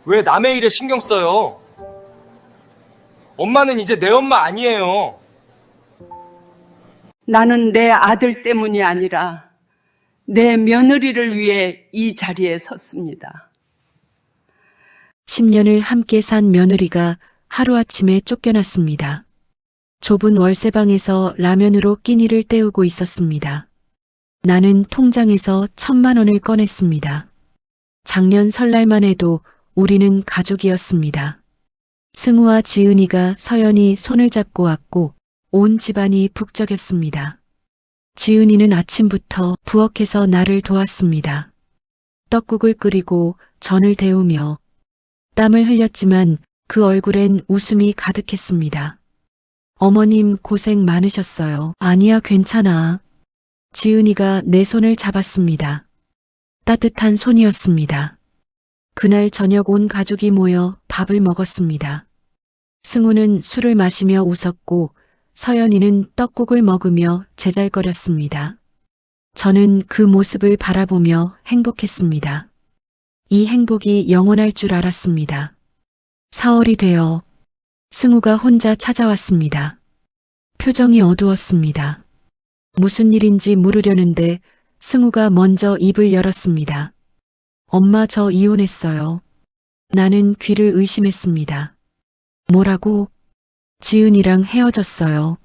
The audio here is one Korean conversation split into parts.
왜 남의 일에 신경 써요? 엄마는 이제 내 엄마 아니에요. 나는 내 아들 때문이 아니라 내 며느리를 위해 이 자리에 섰습니다. 10년을 함께 산 며느리가 하루아침에 쫓겨났습니다. 좁은 월세방에서 라면으로 끼니를 때우고 있었습니다. 나는 통장에서 1,000만 원을 꺼냈습니다. 작년 설날만 해도 우리는 가족이었습니다. 승우와 지은이가 서연이 손을 잡고 왔고 온 집안이 북적였습니다. 지은이는 아침부터 부엌에서 나를 도왔습니다. 떡국을 끓이고 전을 데우며 땀을 흘렸지만 그 얼굴엔 웃음이 가득했습니다. 어머님 고생 많으셨어요. 아니야, 괜찮아. 지은이가 내 손을 잡았습니다. 따뜻한 손이었습니다. 그날 저녁 온 가족이 모여 밥을 먹었습니다. 승우는 술을 마시며 웃었고 서연이는 떡국을 먹으며 제잘거렸습니다. 저는 그 모습을 바라보며 행복했습니다. 이 행복이 영원할 줄 알았습니다. 4월이 되어 승우가 혼자 찾아왔습니다. 표정이 어두웠습니다. 무슨 일인지 물으려는데 승우가 먼저 입을 열었습니다. 엄마, 저 이혼했어요. 나는 귀를 의심했습니다. 뭐라고? 지은이랑 헤어졌어요.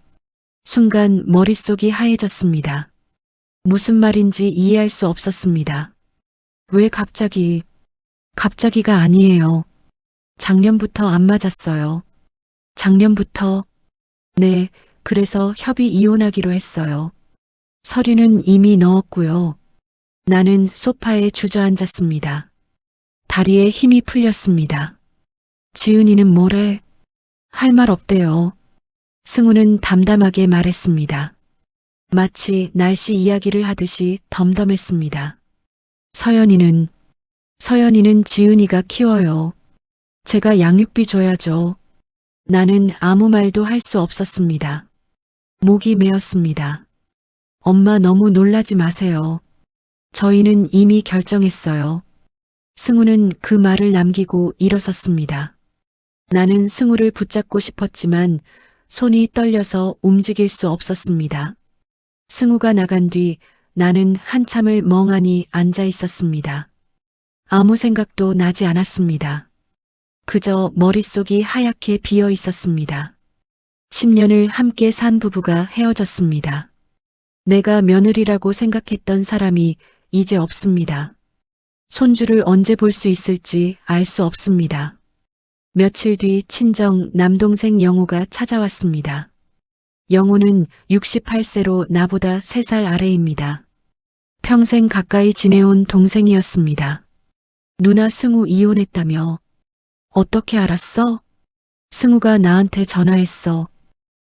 순간 머릿속이 하얘졌습니다. 무슨 말인지 이해할 수 없었습니다. 왜 갑자기? 갑자기가 아니에요. 작년부터 안 맞았어요. 작년부터? 네, 그래서 협의 이혼하기로 했어요. 서류는 이미 넣었고요. 나는 소파에 주저앉았습니다. 다리에 힘이 풀렸습니다. 지은이는 뭐래? 할 말 없대요. 승우는 담담하게 말했습니다. 마치 날씨 이야기를 하듯이 덤덤했습니다. 서연이는 지은이가 키워요. 제가 양육비 줘야죠. 나는 아무 말도 할 수 없었습니다. 목이 메었습니다. 엄마, 너무 놀라지 마세요. 저희는 이미 결정했어요. 승우는 그 말을 남기고 일어섰습니다. 나는 승우를 붙잡고 싶었지만 손이 떨려서 움직일 수 없었습니다. 승우가 나간 뒤 나는 한참을 멍하니 앉아 있었습니다. 아무 생각도 나지 않았습니다. 그저 머릿속이 하얗게 비어 있었습니다. 10년을 함께 산 부부가 헤어졌습니다. 내가 며느리라고 생각했던 사람이 이제 없습니다. 손주를 언제 볼 수 있을지 알 수 없습니다. 며칠 뒤 친정 남동생 영호가 찾아왔습니다. 영호는 68세로 나보다 3살 아래입니다. 평생 가까이 지내온 동생이었습니다. 누나, 승우 이혼했다며. 어떻게 알았어? 승우가 나한테 전화했어.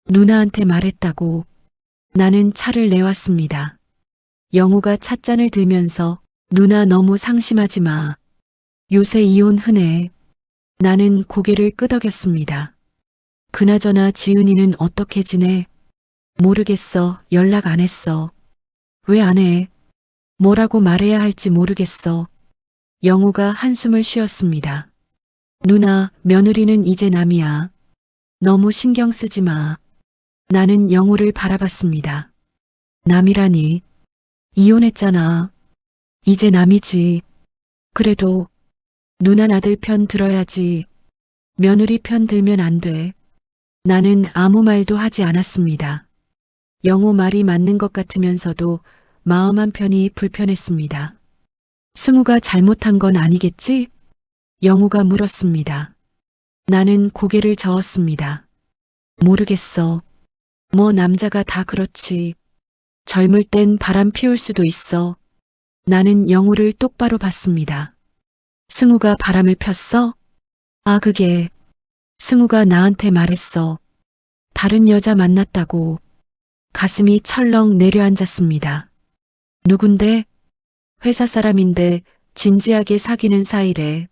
누나한테 말했다고. 나는 차를 내왔습니다. 영호가 찻잔을 들면서 누나, 너무 상심하지 마. 요새 이혼 흔해. 나는 고개를 끄덕였습니다. 그나저나 지은이는 어떻게 지내? 모르겠어. 연락 안 했어. 왜 안 해? 뭐라고 말해야 할지 모르겠어. 영호가 한숨을 쉬었습니다. 누나, 며느리는 이제 남이야. 너무 신경 쓰지 마. 나는 영호를 바라봤습니다. 남이라니. 이혼했잖아. 이제 남이지. 그래도 누난 아들 편 들어야지. 며느리 편 들면 안 돼. 나는 아무 말도 하지 않았습니다. 영호 말이 맞는 것 같으면서도 마음 한편이 불편했습니다. 승우가 잘못한 건 아니겠지? 영호가 물었습니다. 나는 고개를 저었습니다. 모르겠어. 뭐 남자가 다 그렇지. 젊을 땐 바람 피울 수도 있어. 나는 영호를 똑바로 봤습니다. 승우가 바람을 폈어? 아, 그게. 승우가 나한테 말했어. 다른 여자 만났다고. 가슴이 철렁 내려앉았습니다. 누군데? 회사 사람인데 진지하게 사귀는 사이래.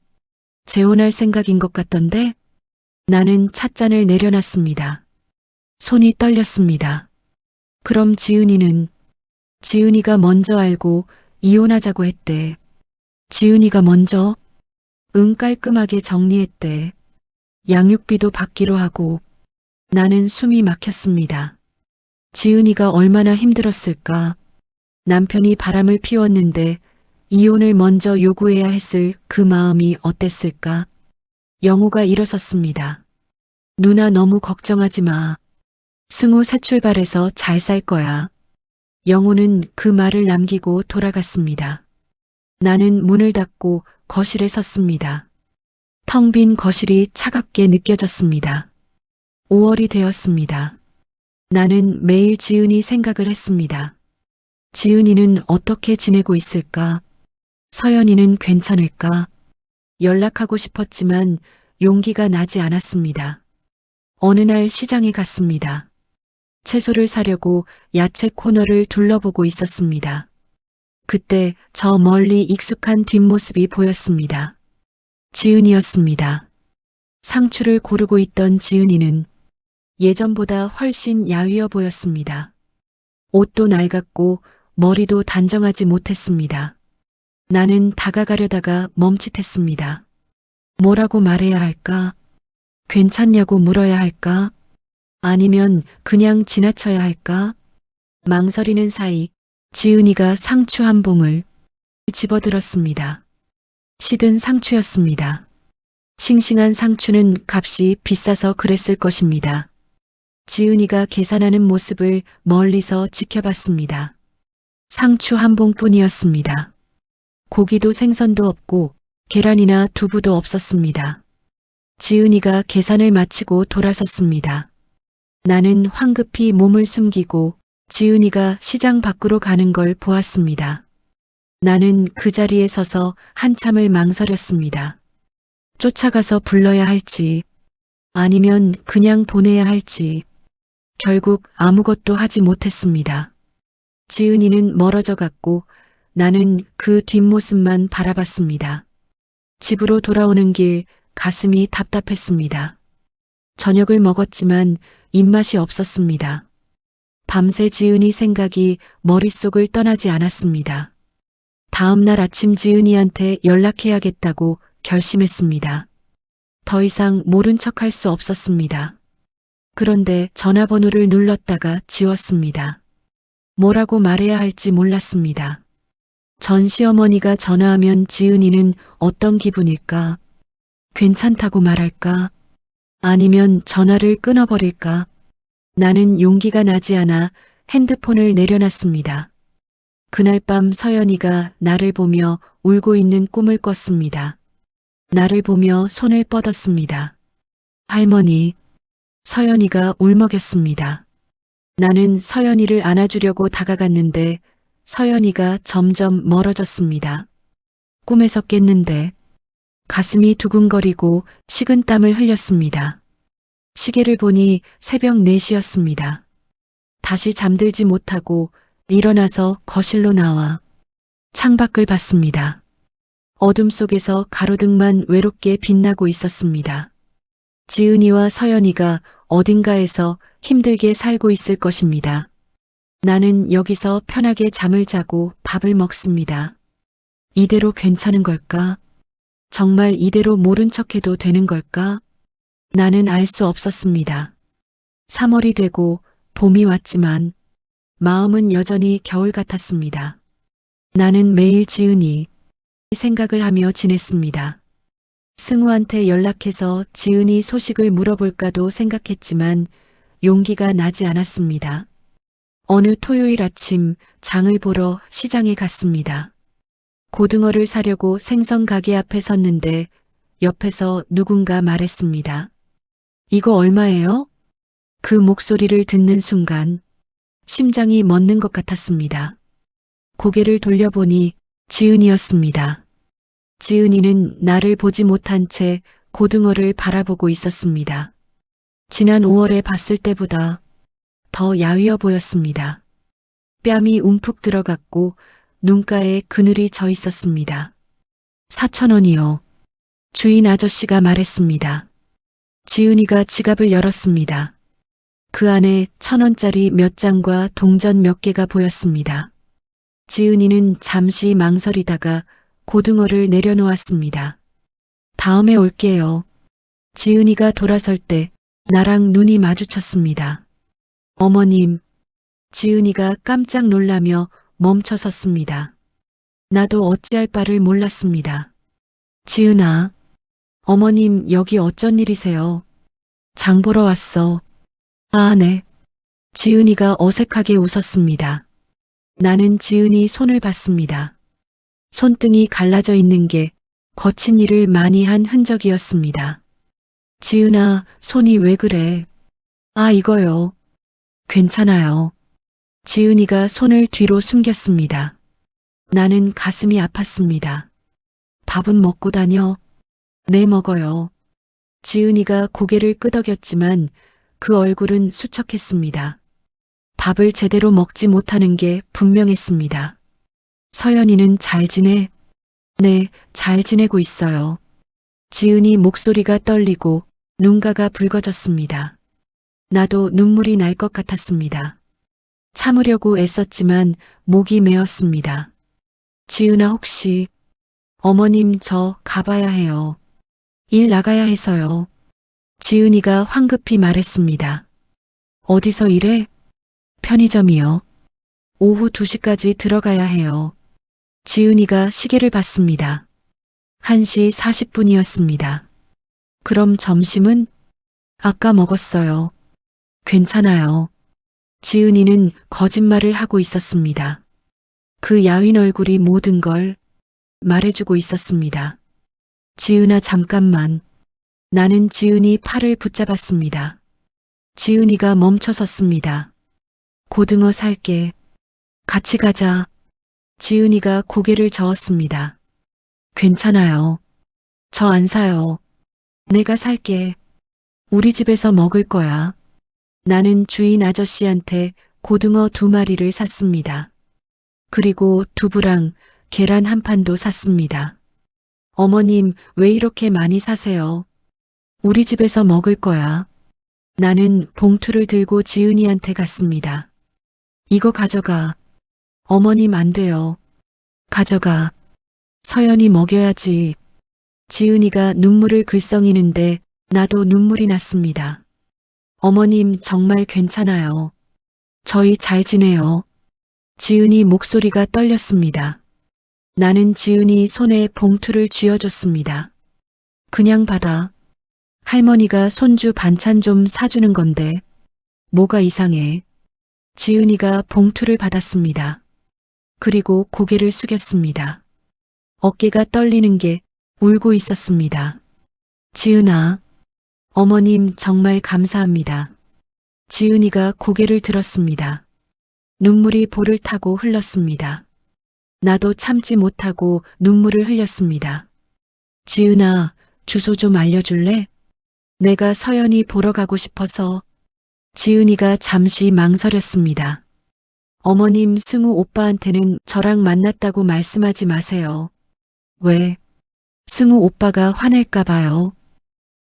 재혼할 생각인 것 같던데? 나는 찻잔을 내려놨습니다. 손이 떨렸습니다. 그럼 지은이는? 지은이가 먼저 알고 이혼하자고 했대. 지은이가 먼저? 응, 깔끔하게 정리했대. 양육비도 받기로 하고. 나는 숨이 막혔습니다. 지은이가 얼마나 힘들었을까. 남편이 바람을 피웠는데 이혼을 먼저 요구해야 했을 그 마음이 어땠을까. 영호가 일어섰습니다. 누나 너무 걱정하지 마. 승우 새 출발해서 잘 살 거야. 영호는 그 말을 남기고 돌아갔습니다. 나는 문을 닫고 거실에 섰습니다. 텅 빈 거실이 차갑게 느껴졌습니다. 5월이 되었습니다. 나는 매일 지은이 생각을 했습니다. 지은이는 어떻게 지내고 있을까? 서연이는 괜찮을까? 연락하고 싶었지만 용기가 나지 않았습니다. 어느 날 시장에 갔습니다. 채소를 사려고 야채 코너를 둘러보고 있었습니다. 그때 저 멀리 익숙한 뒷모습이 보였습니다. 지은이였습니다. 상추를 고르고 있던 지은이는 예전보다 훨씬 야위어 보였습니다. 옷도 낡았고 머리도 단정하지 못했습니다. 나는 다가가려다가 멈칫했습니다. 뭐라고 말해야 할까? 괜찮냐고 물어야 할까? 아니면 그냥 지나쳐야 할까? 망설이는 사이 지은이가 상추 한 봉을 집어들었습니다. 시든 상추였습니다. 싱싱한 상추는 값이 비싸서 그랬을 것입니다. 지은이가 계산하는 모습을 멀리서 지켜봤습니다. 상추 한 봉뿐이었습니다. 고기도 생선도 없고 계란이나 두부도 없었습니다. 지은이가 계산을 마치고 돌아섰습니다. 나는 황급히 몸을 숨기고 지은이가 시장 밖으로 가는 걸 보았습니다. 나는 그 자리에 서서 한참을 망설였습니다. 쫓아가서 불러야 할지, 아니면 그냥 보내야 할지. 결국 아무것도 하지 못했습니다. 지은이는 멀어져 갔고 나는 그 뒷모습만 바라봤습니다. 집으로 돌아오는 길 가슴이 답답했습니다. 저녁을 먹었지만 입맛이 없었습니다. 밤새 지은이 생각이 머릿속을 떠나지 않았습니다. 다음 날 아침 지은이한테 연락해야겠다고 결심했습니다. 더 이상 모른 척할 수 없었습니다. 그런데 전화번호를 눌렀다가 지웠습니다. 뭐라고 말해야 할지 몰랐습니다. 전 시어머니가 전화하면 지은이는 어떤 기분일까? 괜찮다고 말할까? 아니면 전화를 끊어버릴까? 나는 용기가 나지 않아 핸드폰을 내려놨습니다. 그날 밤 서연이가 나를 보며 울고 있는 꿈을 꿨습니다. 나를 보며 손을 뻗었습니다. 할머니, 서연이가 울먹였습니다. 나는 서연이를 안아주려고 다가갔는데 서연이가 점점 멀어졌습니다. 꿈에서 깼는데 가슴이 두근거리고 식은땀을 흘렸습니다. 시계를 보니 새벽 4시였습니다. 다시 잠들지 못하고 일어나서 거실로 나와 창밖을 봤습니다. 어둠 속에서 가로등만 외롭게 빛나고 있었습니다. 지은이와 서연이가 어딘가에서 힘들게 살고 있을 것입니다. 나는 여기서 편하게 잠을 자고 밥을 먹습니다. 이대로 괜찮은 걸까? 정말 이대로 모른 척해도 되는 걸까? 나는 알 수 없었습니다. 3월이 되고 봄이 왔지만 마음은 여전히 겨울 같았습니다. 나는 매일 지은이 생각을 하며 지냈습니다. 승우한테 연락해서 지은이 소식을 물어볼까도 생각했지만 용기가 나지 않았습니다. 어느 토요일 아침 장을 보러 시장에 갔습니다. 고등어를 사려고 생선 가게 앞에 섰는데 옆에서 누군가 말했습니다. 이거 얼마예요? 그 목소리를 듣는 순간 심장이 멎는 것 같았습니다. 고개를 돌려보니 지은이였습니다. 지은이는 나를 보지 못한 채 고등어를 바라보고 있었습니다. 지난 5월에 봤을 때보다 더 야위어 보였습니다. 뺨이 움푹 들어갔고 눈가에 그늘이 져 있었습니다. 4,000원이요. 주인 아저씨가 말했습니다. 지은이가 지갑을 열었습니다. 그 안에 1,000원짜리 몇 장과 동전 몇 개가 보였습니다. 지은이는 잠시 망설이다가 고등어를 내려놓았습니다. 다음에 올게요. 지은이가 돌아설 때 나랑 눈이 마주쳤습니다. 어머님, 지은이가 깜짝 놀라며 멈춰 섰습니다. 나도 어찌할 바를 몰랐습니다. 지은아, 어머님 여기 어쩐 일이세요? 장 보러 왔어. 아, 네. 지은이가 어색하게 웃었습니다. 나는 지은이 손을 봤습니다. 손등이 갈라져 있는 게 거친 일을 많이 한 흔적이었습니다. 지은아, 손이 왜 그래? 아, 이거요. 괜찮아요. 지은이가 손을 뒤로 숨겼습니다. 나는 가슴이 아팠습니다. 밥은 먹고 다녀? 네, 먹어요. 지은이가 고개를 끄덕였지만 그 얼굴은 수척했습니다. 밥을 제대로 먹지 못하는 게 분명했습니다. 서연이는 잘 지내? 네, 잘 지내고 있어요. 지은이 목소리가 떨리고 눈가가 붉어졌습니다. 나도 눈물이 날 것 같았습니다. 참으려고 애썼지만 목이 메었습니다. 지은아, 혹시 어머님 저 가봐야 해요. 일 나가야 해서요. 지은이가 황급히 말했습니다. 어디서 일해? 편의점이요. 오후 2시까지 들어가야 해요. 지은이가 시계를 봤습니다. 1시 40분이었습니다. 그럼 점심은? 아까 먹었어요. 괜찮아요. 지은이는 거짓말을 하고 있었습니다. 그 야윈 얼굴이 모든 걸 말해주고 있었습니다. 지은아, 잠깐만. 나는 지은이 팔을 붙잡았습니다. 지은이가 멈춰 섰습니다. 고등어 살게. 같이 가자. 지은이가 고개를 저었습니다. 괜찮아요. 저 안 사요. 내가 살게. 우리 집에서 먹을 거야. 나는 주인 아저씨한테 고등어 2마리를 샀습니다. 그리고 두부랑 계란 한 판도 샀습니다. 어머님, 왜 이렇게 많이 사세요? 우리 집에서 먹을 거야. 나는 봉투를 들고 지은이한테 갔습니다. 이거 가져가. 어머님, 안 돼요. 가져가. 서연이 먹여야지. 지은이가 눈물을 글썽이는데 나도 눈물이 났습니다. 어머님, 정말 괜찮아요. 저희 잘 지내요. 지은이 목소리가 떨렸습니다. 나는 지은이 손에 봉투를 쥐어줬습니다. 그냥 받아. 할머니가 손주 반찬 좀 사주는 건데. 뭐가 이상해. 지은이가 봉투를 받았습니다. 그리고 고개를 숙였습니다. 어깨가 떨리는 게 울고 있었습니다. 지은아, 어머님 정말 감사합니다. 지은이가 고개를 들었습니다. 눈물이 볼을 타고 흘렀습니다. 나도 참지 못하고 눈물을 흘렸습니다. 지은아, 주소 좀 알려줄래? 내가 서연이 보러 가고 싶어서. 지은이가 잠시 망설였습니다. 어머님, 승우 오빠한테는 저랑 만났다고 말씀하지 마세요. 왜? 승우 오빠가 화낼까 봐요.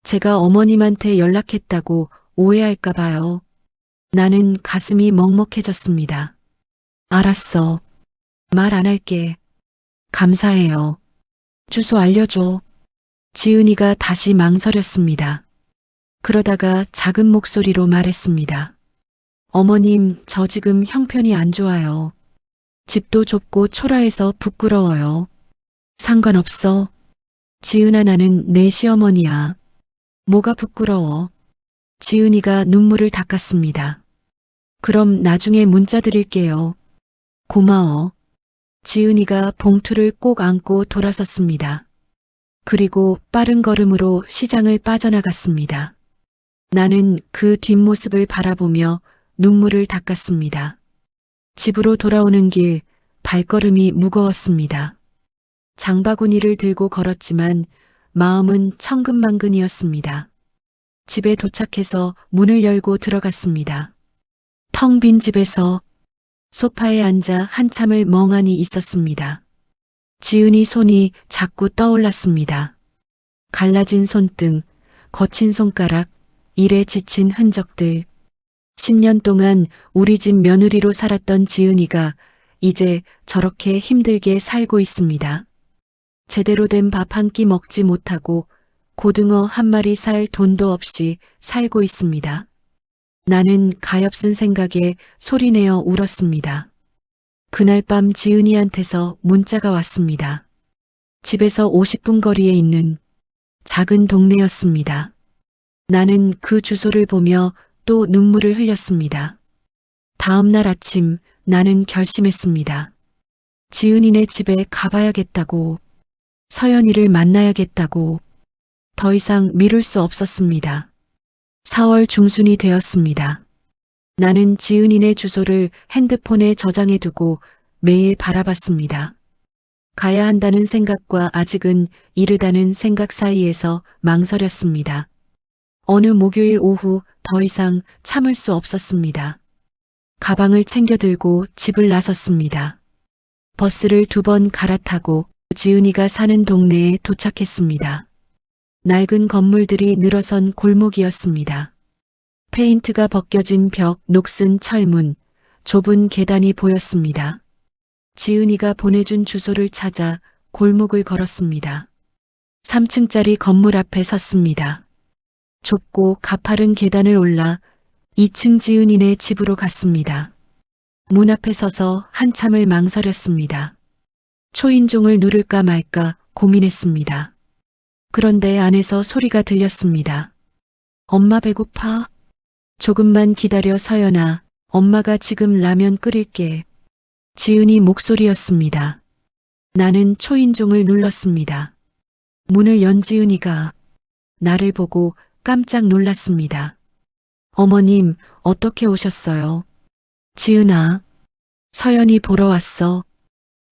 제가 어머님한테 연락했다고 오해할까 봐요. 나는 가슴이 먹먹해졌습니다. 알았어. 말 안 할게. 감사해요. 주소 알려줘. 지은이가 다시 망설였습니다. 그러다가 작은 목소리로 말했습니다. 어머님, 저 지금 형편이 안 좋아요. 집도 좁고 초라해서 부끄러워요. 상관없어. 지은아, 나는 내 시어머니야. 뭐가 부끄러워. 지은이가 눈물을 닦았습니다. 그럼 나중에 문자 드릴게요. 고마워. 지은이가 봉투를 꼭 안고 돌아섰습니다. 그리고 빠른 걸음으로 시장을 빠져나갔습니다. 나는 그 뒷모습을 바라보며 눈물을 닦았습니다. 집으로 돌아오는 길 발걸음이 무거웠습니다. 장바구니를 들고 걸었지만 마음은 천근만근이었습니다. 집에 도착해서 문을 열고 들어갔습니다. 텅 빈 집에서 소파에 앉아 한참을 멍하니 있었습니다. 지은이 손이 자꾸 떠올랐습니다. 갈라진 손등, 거친 손가락, 일에 지친 흔적들. 10년 동안 우리 집 며느리로 살았던 지은이가 이제 저렇게 힘들게 살고 있습니다. 제대로 된 밥 한 끼 먹지 못하고 고등어 한 마리 살 돈도 없이 살고 있습니다. 나는 가엾은 생각에 소리내어 울었습니다. 그날 밤 지은이한테서 문자가 왔습니다. 집에서 50분 거리에 있는 작은 동네였습니다. 나는 그 주소를 보며 또 눈물을 흘렸습니다. 다음 날 아침 나는 결심했습니다. 지은이네 집에 가봐야겠다고, 서연이를 만나야겠다고. 더 이상 미룰 수 없었습니다. 4월 중순이 되었습니다. 나는 지은이네 주소를 핸드폰에 저장해두고 매일 바라봤습니다. 가야 한다는 생각과 아직은 이르다는 생각 사이에서 망설였습니다. 어느 목요일 오후 더 이상 참을 수 없었습니다. 가방을 챙겨 들고 집을 나섰습니다. 버스를 2번 갈아타고 지은이가 사는 동네에 도착했습니다. 낡은 건물들이 늘어선 골목이었습니다. 페인트가 벗겨진 벽, 녹슨 철문, 좁은 계단이 보였습니다. 지은이가 보내준 주소를 찾아 골목을 걸었습니다. 3층짜리 건물 앞에 섰습니다. 좁고 가파른 계단을 올라 2층 지은이네 집으로 갔습니다. 문 앞에 서서 한참을 망설였습니다. 초인종을 누를까 말까 고민했습니다. 그런데 안에서 소리가 들렸습니다. 엄마 배고파? 조금만 기다려 서연아. 엄마가 지금 라면 끓일게. 지은이 목소리였습니다. 나는 초인종을 눌렀습니다. 문을 연 지은이가 나를 보고 깜짝 놀랐습니다. 어머님, 어떻게 오셨어요? 지은아, 서연이 보러 왔어.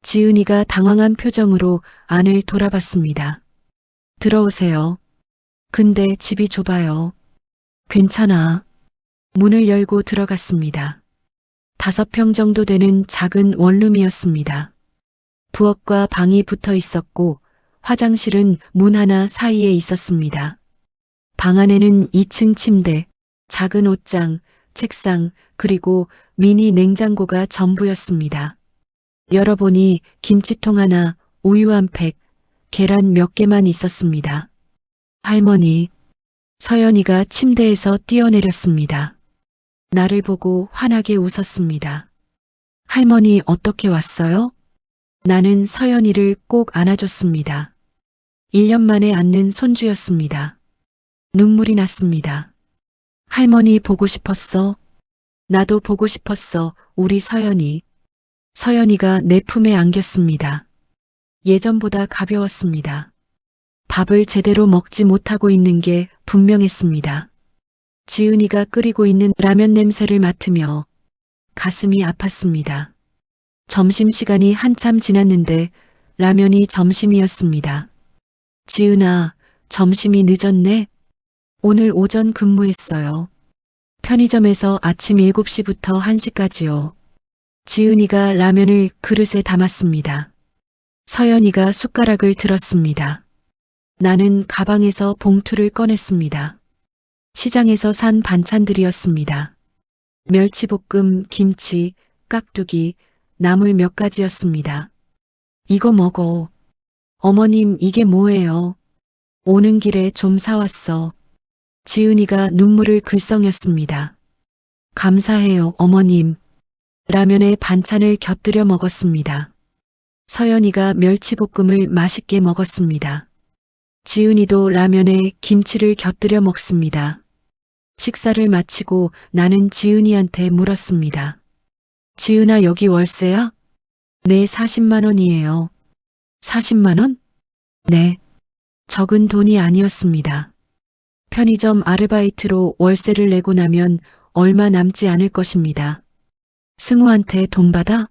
지은이가 당황한 표정으로 안을 돌아봤습니다. 들어오세요. 근데 집이 좁아요. 괜찮아. 문을 열고 들어갔습니다. 5평 정도 되는 작은 원룸이었습니다. 부엌과 방이 붙어 있었고 화장실은 문 하나 사이에 있었습니다. 방 안에는 2층 침대, 작은 옷장, 책상, 그리고 미니 냉장고가 전부였습니다. 열어보니 김치통 하나, 우유 한 팩, 계란 몇 개만 있었습니다. 할머니, 서연이가 침대에서 뛰어내렸습니다. 나를 보고 환하게 웃었습니다. 할머니 어떻게 왔어요? 나는 서연이를 꼭 안아줬습니다. 1년 만에 안는 손주였습니다. 눈물이 났습니다. 할머니 보고 싶었어. 나도 보고 싶었어, 우리 서연이. 서연이가 내 품에 안겼습니다. 예전보다 가벼웠습니다. 밥을 제대로 먹지 못하고 있는 게 분명했습니다. 지은이가 끓이고 있는 라면 냄새를 맡으며 가슴이 아팠습니다. 점심시간이 한참 지났는데 라면이 점심이었습니다. 지은아, 점심이 늦었네? 오늘 오전 근무했어요. 편의점에서 아침 7시부터 1시까지요. 지은이가 라면을 그릇에 담았습니다. 서연이가 숟가락을 들었습니다. 나는 가방에서 봉투를 꺼냈습니다. 시장에서 산 반찬들이었습니다. 멸치볶음, 김치, 깍두기, 나물 몇 가지였습니다. 이거 먹어. 어머님, 이게 뭐예요? 오는 길에 좀 사왔어. 지은이가 눈물을 글썽였습니다. 감사해요, 어머님. 라면에 반찬을 곁들여 먹었습니다. 서연이가 멸치볶음을 맛있게 먹었습니다. 지은이도 라면에 김치를 곁들여 먹습니다. 식사를 마치고 나는 지은이한테 물었습니다. 지은아, 여기 월세야? 네, 40만 원이에요. 40만 원? 네. 적은 돈이 아니었습니다. 편의점 아르바이트로 월세를 내고 나면 얼마 남지 않을 것입니다. 승우한테 돈 받아?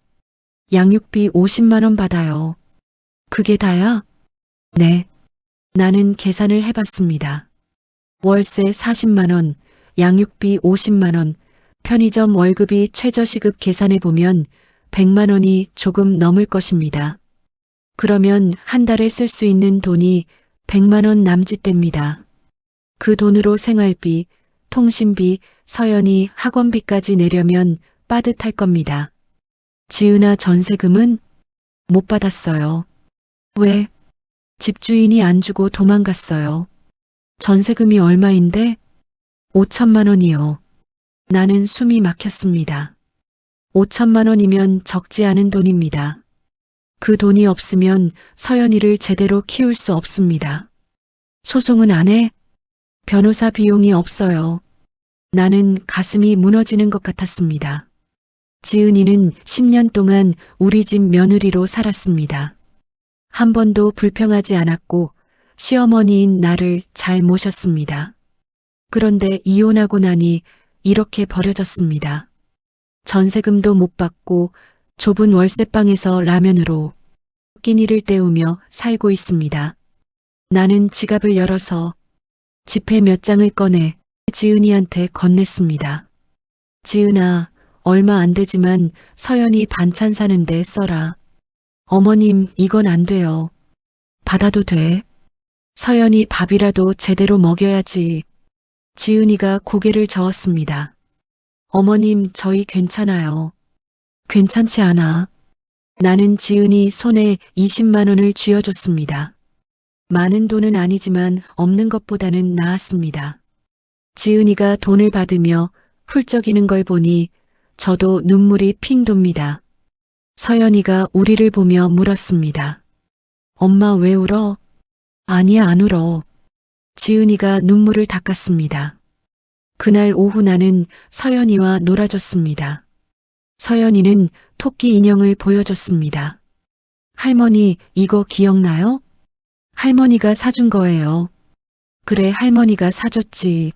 양육비 50만 원 받아요. 그게 다야? 네. 나는 계산을 해봤습니다. 월세 40만 원, 양육비 50만 원, 편의점 월급이 최저시급 계산해보면 100만 원이 조금 넘을 것입니다. 그러면 한 달에 쓸 수 있는 돈이 100만 원 남짓됩니다. 그 돈으로 생활비, 통신비, 서연이 학원비까지 내려면 빠듯할 겁니다. 지은아, 전세금은? 못 받았어요. 왜? 집주인이 안 주고 도망갔어요. 전세금이 얼마인데? 5천만 원이요. 나는 숨이 막혔습니다. 5천만 원이면 적지 않은 돈입니다. 그 돈이 없으면 서연이를 제대로 키울 수 없습니다. 소송은 안 해? 변호사 비용이 없어요. 나는 가슴이 무너지는 것 같았습니다. 지은이는 10년 동안 우리 집 며느리로 살았습니다. 한 번도 불평하지 않았고 시어머니인 나를 잘 모셨습니다. 그런데 이혼하고 나니 이렇게 버려졌습니다. 전세금도 못 받고 좁은 월세방에서 라면으로 끼니를 때우며 살고 있습니다. 나는 지갑을 열어서 지폐 몇 장을 꺼내 지은이한테 건넸습니다. 지은아, 얼마 안 되지만 서연이 반찬 사는데 써라. 어머님, 이건 안 돼요. 받아도 돼. 서연이 밥이라도 제대로 먹여야지. 지은이가 고개를 저었습니다. 어머님, 저희 괜찮아요. 괜찮지 않아. 나는 지은이 손에 20만 원을 쥐어줬습니다. 많은 돈은 아니지만 없는 것보다는 나았습니다. 지은이가 돈을 받으며 훌쩍이는 걸 보니 저도 눈물이 핑 돕니다. 서연이가 우리를 보며 물었습니다. 엄마 왜 울어? 아니야, 안 울어. 지은이가 눈물을 닦았습니다. 그날 오후 나는 서연이와 놀아줬습니다. 서연이는 토끼 인형을 보여줬습니다. 할머니, 이거 기억나요? 할머니가 사준 거예요. 그래, 할머니가 사줬지.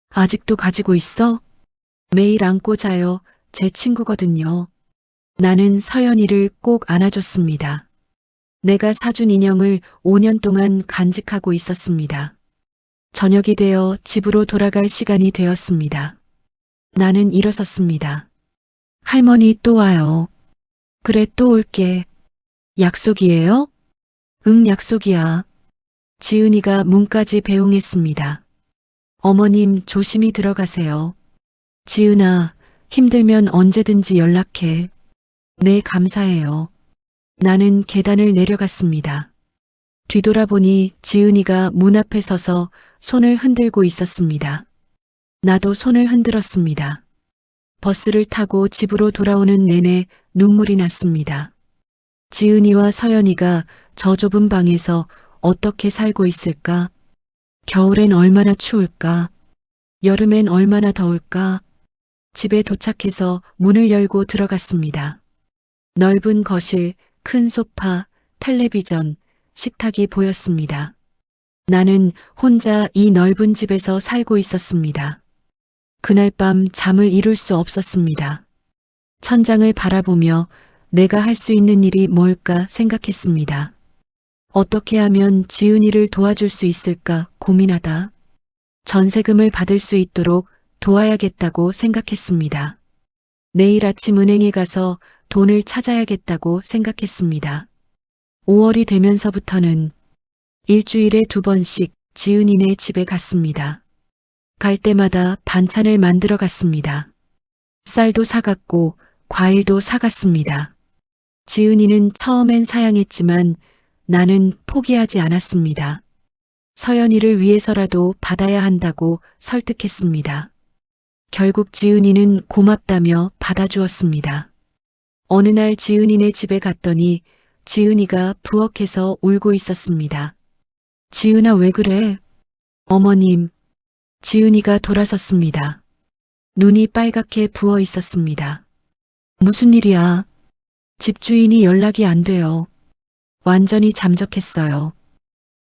아직도 가지고 있어? 매일 안고 자요. 제 친구거든요. 나는 서연이를 꼭 안아줬습니다. 내가 사준 인형을 5년 동안 간직하고 있었습니다. 저녁이 되어 집으로 돌아갈 시간이 되었습니다. 나는 일어섰습니다. 할머니 또 와요. 그래, 또 올게. 약속이에요? 응, 약속이야. 지은이가 문까지 배웅했습니다. 어머님 조심히 들어가세요. 지은아, 힘들면 언제든지 연락해. 네, 감사해요. 나는 계단을 내려갔습니다. 뒤돌아보니 지은이가 문 앞에 서서 손을 흔들고 있었습니다. 나도 손을 흔들었습니다. 버스를 타고 집으로 돌아오는 내내 눈물이 났습니다. 지은이와 서연이가 저 좁은 방에서 어떻게 살고 있을까? 겨울엔 얼마나 추울까? 여름엔 얼마나 더울까? 집에 도착해서 문을 열고 들어갔습니다. 넓은 거실, 큰 소파, 텔레비전, 식탁이 보였습니다. 나는 혼자 이 넓은 집에서 살고 있었습니다. 그날 밤 잠을 이룰 수 없었습니다. 천장을 바라보며 내가 할 수 있는 일이 뭘까 생각했습니다. 어떻게 하면 지은이를 도와줄 수 있을까 고민하다 전세금을 받을 수 있도록 도와야겠다고 생각했습니다. 내일 아침 은행에 가서 돈을 찾아야겠다고 생각했습니다. 5월이 되면서부터는 일주일에 2번씩 지은이네 집에 갔습니다. 갈 때마다 반찬을 만들어 갔습니다. 쌀도 사갔고 과일도 사갔습니다. 지은이는 처음엔 사양했지만 나는 포기하지 않았습니다. 서연이를 위해서라도 받아야 한다고 설득했습니다. 결국 지은이는 고맙다며 받아주었습니다. 어느 날 지은이네 집에 갔더니 지은이가 부엌에서 울고 있었습니다. 지은아, 왜 그래? 어머님. 지은이가 돌아섰습니다. 눈이 빨갛게 부어 있었습니다. 무슨 일이야? 집주인이 연락이 안 돼요. 완전히 잠적했어요.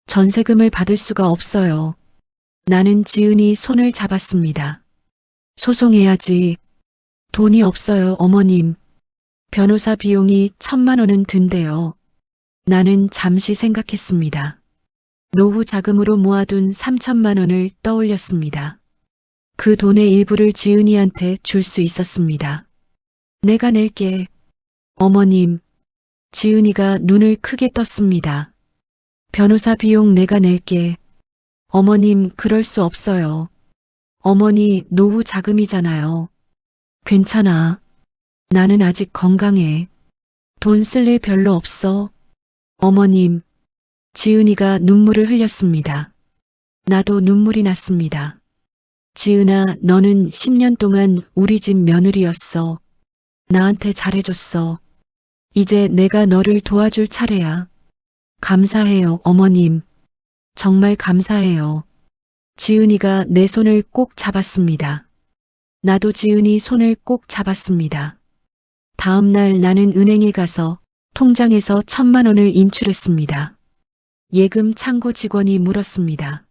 전세금을 받을 수가 없어요. 나는 지은이 손을 잡았습니다. 소송해야지. 돈이 없어요, 어머님. 변호사 비용이 1,000만 원은 든대요. 나는 잠시 생각했습니다. 노후 자금으로 모아둔 3천만 원을 떠올렸습니다. 그 돈의 일부를 지은이한테 줄 수 있었습니다. 내가 낼게. 어머님. 지은이가 눈을 크게 떴습니다. 변호사 비용 내가 낼게. 어머님, 그럴 수 없어요. 어머니, 노후 자금이잖아요. 괜찮아. 나는 아직 건강해. 돈 쓸 일 별로 없어. 어머님. 지은이가 눈물을 흘렸습니다. 나도 눈물이 났습니다. 지은아, 너는 10년 동안 우리 집 며느리였어. 나한테 잘해줬어. 이제 내가 너를 도와줄 차례야. 감사해요, 어머님. 정말 감사해요. 지은이가 내 손을 꼭 잡았습니다. 나도 지은이 손을 꼭 잡았습니다. 다음 날 나는 은행에 가서 통장에서 1,000만 원을 인출했습니다. 예금 창구 직원이 물었습니다.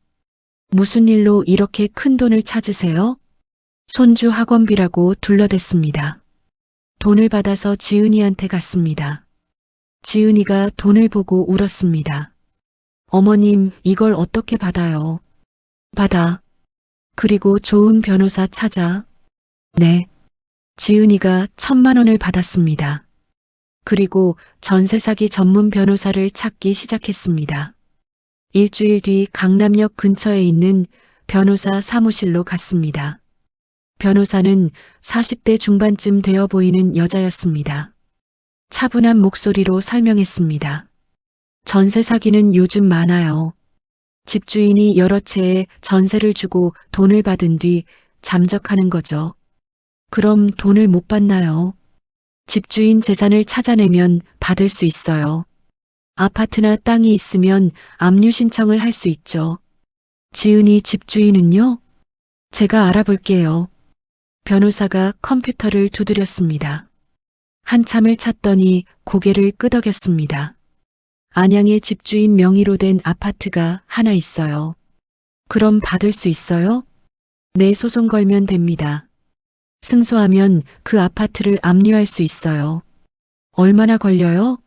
무슨 일로 이렇게 큰 돈을 찾으세요? 손주 학원비라고 둘러댔습니다. 돈을 받아서 지은이한테 갔습니다. 지은이가 돈을 보고 울었습니다. 어머님, 이걸 어떻게 받아요? 받아. 그리고 좋은 변호사 찾아. 네. 지은이가 1,000만 원을 받았습니다. 그리고 전세 사기 전문 변호사를 찾기 시작했습니다. 일주일 뒤 강남역 근처에 있는 변호사 사무실로 갔습니다. 변호사는 40대 중반쯤 되어 보이는 여자였습니다. 차분한 목소리로 설명했습니다. 전세 사기는 요즘 많아요. 집주인이 여러 채에 전세를 주고 돈을 받은 뒤 잠적하는 거죠. 그럼 돈을 못 받나요? 집주인 재산을 찾아내면 받을 수 있어요. 아파트나 땅이 있으면 압류 신청을 할 수 있죠. 지은이 집주인은요? 제가 알아볼게요. 변호사가 컴퓨터를 두드렸습니다. 한참을 찾더니 고개를 끄덕였습니다. 안양의 집주인 명의로 된 아파트가 하나 있어요. 그럼 받을 수 있어요? 네, 소송 걸면 됩니다. 승소하면 그 아파트를 압류할 수 있어요. 얼마나 걸려요?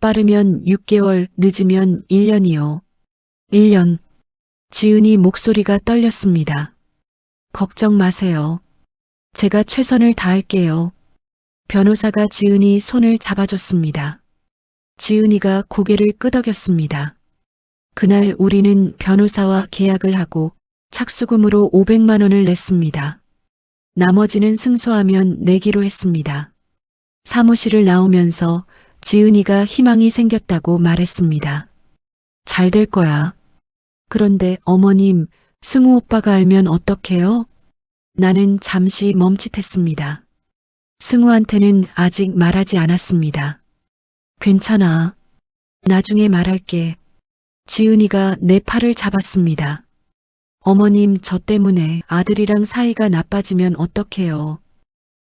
빠르면 6개월, 늦으면 1년이요. 1년. 지은이 목소리가 떨렸습니다. 걱정 마세요. 제가 최선을 다할게요. 변호사가 지은이 손을 잡아줬습니다. 지은이가 고개를 끄덕였습니다. 그날 우리는 변호사와 계약을 하고 착수금으로 500만 원을 냈습니다. 나머지는 승소하면 내기로 했습니다. 사무실을 나오면서 지은이가 희망이 생겼다고 말했습니다. 잘 될 거야. 그런데 어머님, 승우 오빠가 알면 어떡해요? 나는 잠시 멈칫했습니다. 승우한테는 아직 말하지 않았습니다. 괜찮아. 나중에 말할게. 지은이가 내 팔을 잡았습니다. 어머님, 저 때문에 아들이랑 사이가 나빠지면 어떡해요?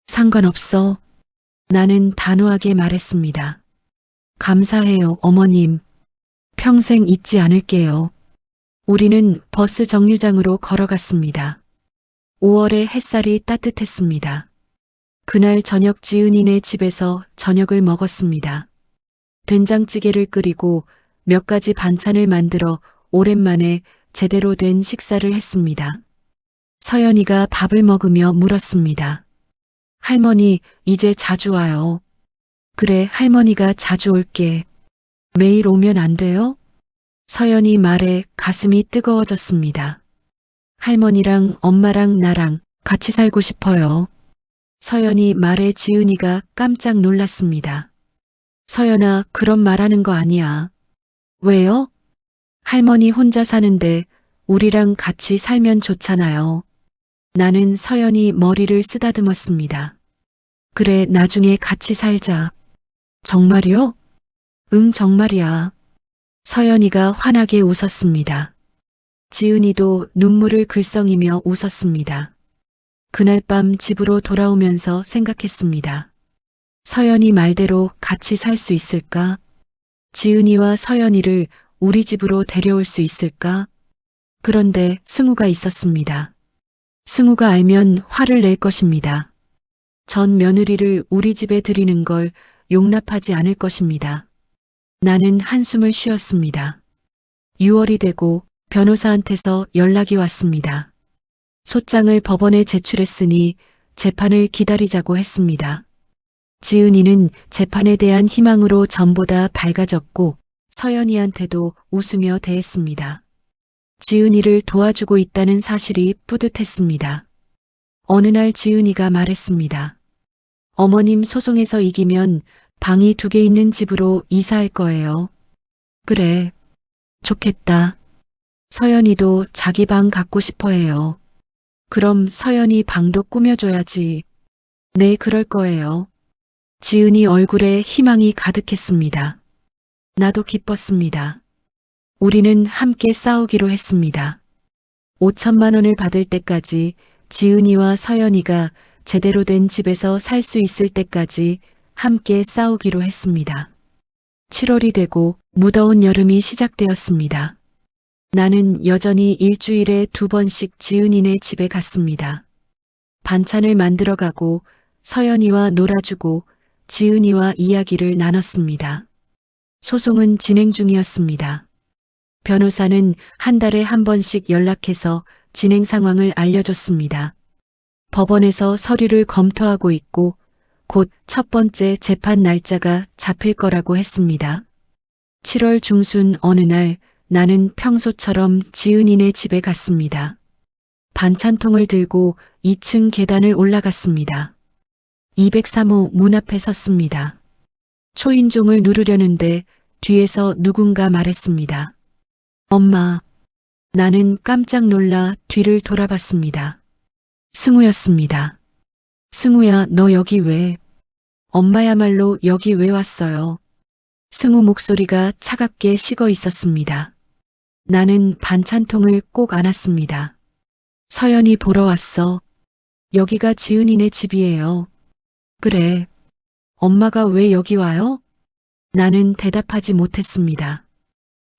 상관없어. 나는 단호하게 말했습니다. 감사해요, 어머님. 평생 잊지 않을게요. 우리는 버스 정류장으로 걸어갔습니다. 5월의 햇살이 따뜻했습니다. 그날 저녁 지은이네 집에서 저녁을 먹었습니다. 된장찌개를 끓이고 몇 가지 반찬을 만들어 오랜만에 제대로 된 식사를 했습니다. 서연이가 밥을 먹으며 물었습니다. 할머니, 이제 자주 와요. 그래, 할머니가 자주 올게. 매일 오면 안 돼요? 서연이 말에 가슴이 뜨거워졌습니다. 할머니랑 엄마랑 나랑 같이 살고 싶어요. 서연이 말에 지은이가 깜짝 놀랐습니다. 서연아, 그런 말하는 거 아니야. 왜요? 할머니 혼자 사는데 우리랑 같이 살면 좋잖아요. 나는 서연이 머리를 쓰다듬었습니다. 그래, 나중에 같이 살자. 정말이요? 응, 정말이야. 서연이가 환하게 웃었습니다. 지은이도 눈물을 글썽이며 웃었습니다. 그날 밤 집으로 돌아오면서 생각했습니다. 서연이 말대로 같이 살 수 있을까? 지은이와 서연이를 우리 집으로 데려올 수 있을까? 그런데 승우가 있었습니다. 승우가 알면 화를 낼 것입니다. 전 며느리를 우리 집에 들이는 걸 용납하지 않을 것입니다. 나는 한숨을 쉬었습니다. 6월이 되고 변호사한테서 연락이 왔습니다. 소장을 법원에 제출했으니 재판을 기다리자고 했습니다. 지은이는 재판에 대한 희망으로 전보다 밝아졌고 서연이한테도 웃으며 대했습니다. 지은이를 도와주고 있다는 사실이 뿌듯했습니다. 어느 날 지은이가 말했습니다. 어머님, 소송에서 이기면 방이 2개 있는 집으로 이사할 거예요. 그래, 좋겠다. 서연이도 자기 방 갖고 싶어 해요. 그럼 서연이 방도 꾸며줘야지. 네, 그럴 거예요. 지은이 얼굴에 희망이 가득했습니다. 나도 기뻤습니다. 우리는 함께 싸우기로 했습니다. 5천만 원을 받을 때까지 지은이와 서연이가 제대로 된 집에서 살 수 있을 때까지 함께 싸우기로 했습니다. 7월이 되고 무더운 여름이 시작되었습니다. 나는 여전히 일주일에 2번씩 지은이네 집에 갔습니다. 반찬을 만들어 가고 서연이와 놀아주고 지은이와 이야기를 나눴습니다. 소송은 진행 중이었습니다. 변호사는 한 달에 한 번씩 연락해서 진행 상황을 알려줬습니다. 법원에서 서류를 검토하고 있고 곧 첫 번째 재판 날짜가 잡힐 거라고 했습니다. 7월 중순 어느 날 나는 평소처럼 지은이네 집에 갔습니다. 반찬통을 들고 2층 계단을 올라갔습니다. 203호 문 앞에 섰습니다. 초인종을 누르려는데 뒤에서 누군가 말했습니다. 엄마. 나는 깜짝 놀라 뒤를 돌아봤습니다. 승우였습니다. 승우야, 너 여기 왜? 엄마야말로 여기 왜 왔어요? 승우 목소리가 차갑게 식어 있었습니다. 나는 반찬통을 꼭 안았습니다. 서연이 보러 왔어. 여기가 지은이네 집이에요. 그래. 엄마가 왜 여기 와요? 나는 대답하지 못했습니다.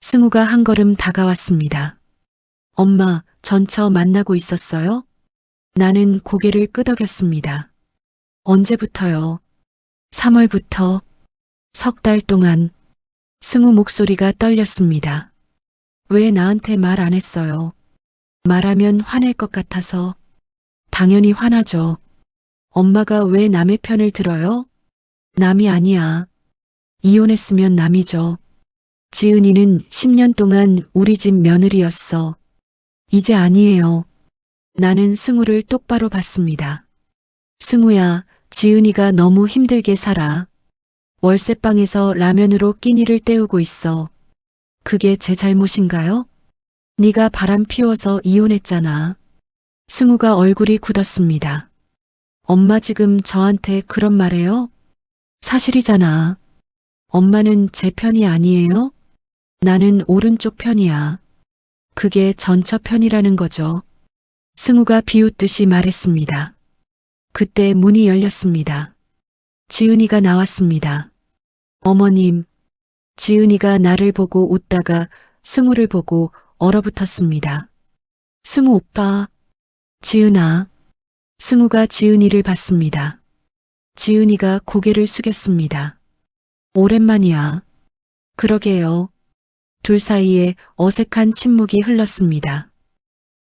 승우가 한 걸음 다가왔습니다. 엄마, 전처 만나고 있었어요? 나는 고개를 끄덕였습니다. 언제부터요? 3월부터. 석 달 동안. 승우 목소리가 떨렸습니다. 왜 나한테 말 안 했어요? 말하면 화낼 것 같아서. 당연히 화나죠. 엄마가 왜 남의 편을 들어요? 남이 아니야. 이혼했으면 남이죠. 지은이는 10년 동안 우리 집 며느리였어. 이제 아니에요. 나는 승우를 똑바로 봤습니다. 승우야, 지은이가 너무 힘들게 살아. 월세방에서 라면으로 끼니를 때우고 있어. 그게 제 잘못인가요? 네가 바람 피워서 이혼했잖아. 승우가 얼굴이 굳었습니다. 엄마 지금 저한테 그런 말해요? 사실이잖아. 엄마는 제 편이 아니에요? 나는 오른쪽 편이야. 그게 전처 편이라는 거죠. 승우가 비웃듯이 말했습니다. 그때 문이 열렸습니다. 지은이가 나왔습니다. 어머님. 지은이가 나를 보고 웃다가 승우를 보고 얼어붙었습니다. 승우 오빠. 지은아. 승우가 지은이를 봤습니다. 지은이가 고개를 숙였습니다. 오랜만이야. 그러게요. 둘 사이에 어색한 침묵이 흘렀습니다.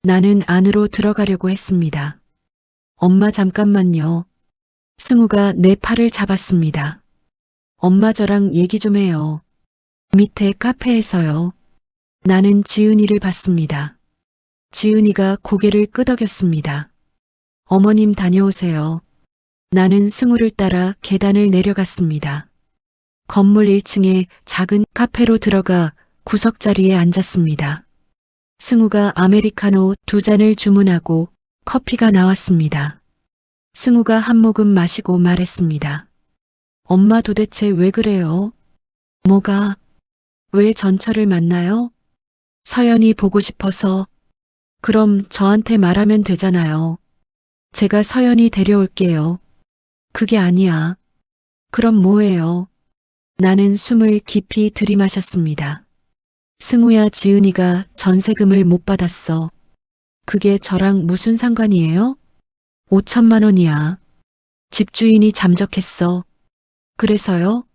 나는 안으로 들어가려고 했습니다. 엄마 잠깐만요. 승우가 내 팔을 잡았습니다. 엄마 저랑 얘기 좀 해요. 밑에 카페에서요. 나는 지은이를 봤습니다. 지은이가 고개를 끄덕였습니다. 어머님 다녀오세요. 나는 승우를 따라 계단을 내려갔습니다. 건물 1층에 작은 카페로 들어가 구석자리에 앉았습니다. 승우가 아메리카노 2잔을 주문하고 커피가 나왔습니다. 승우가 한 모금 마시고 말했습니다. 엄마 도대체 왜 그래요? 뭐가? 왜 전처를 만나요? 서연이 보고 싶어서. 그럼 저한테 말하면 되잖아요. 제가 서연이 데려올게요. 그게 아니야. 그럼 뭐예요? 나는 숨을 깊이 들이마셨습니다. 승우야, 지은이가 전세금을 못 받았어. 그게 저랑 무슨 상관이에요? 5천만 원이야. 집주인이 잠적했어. 그래서요?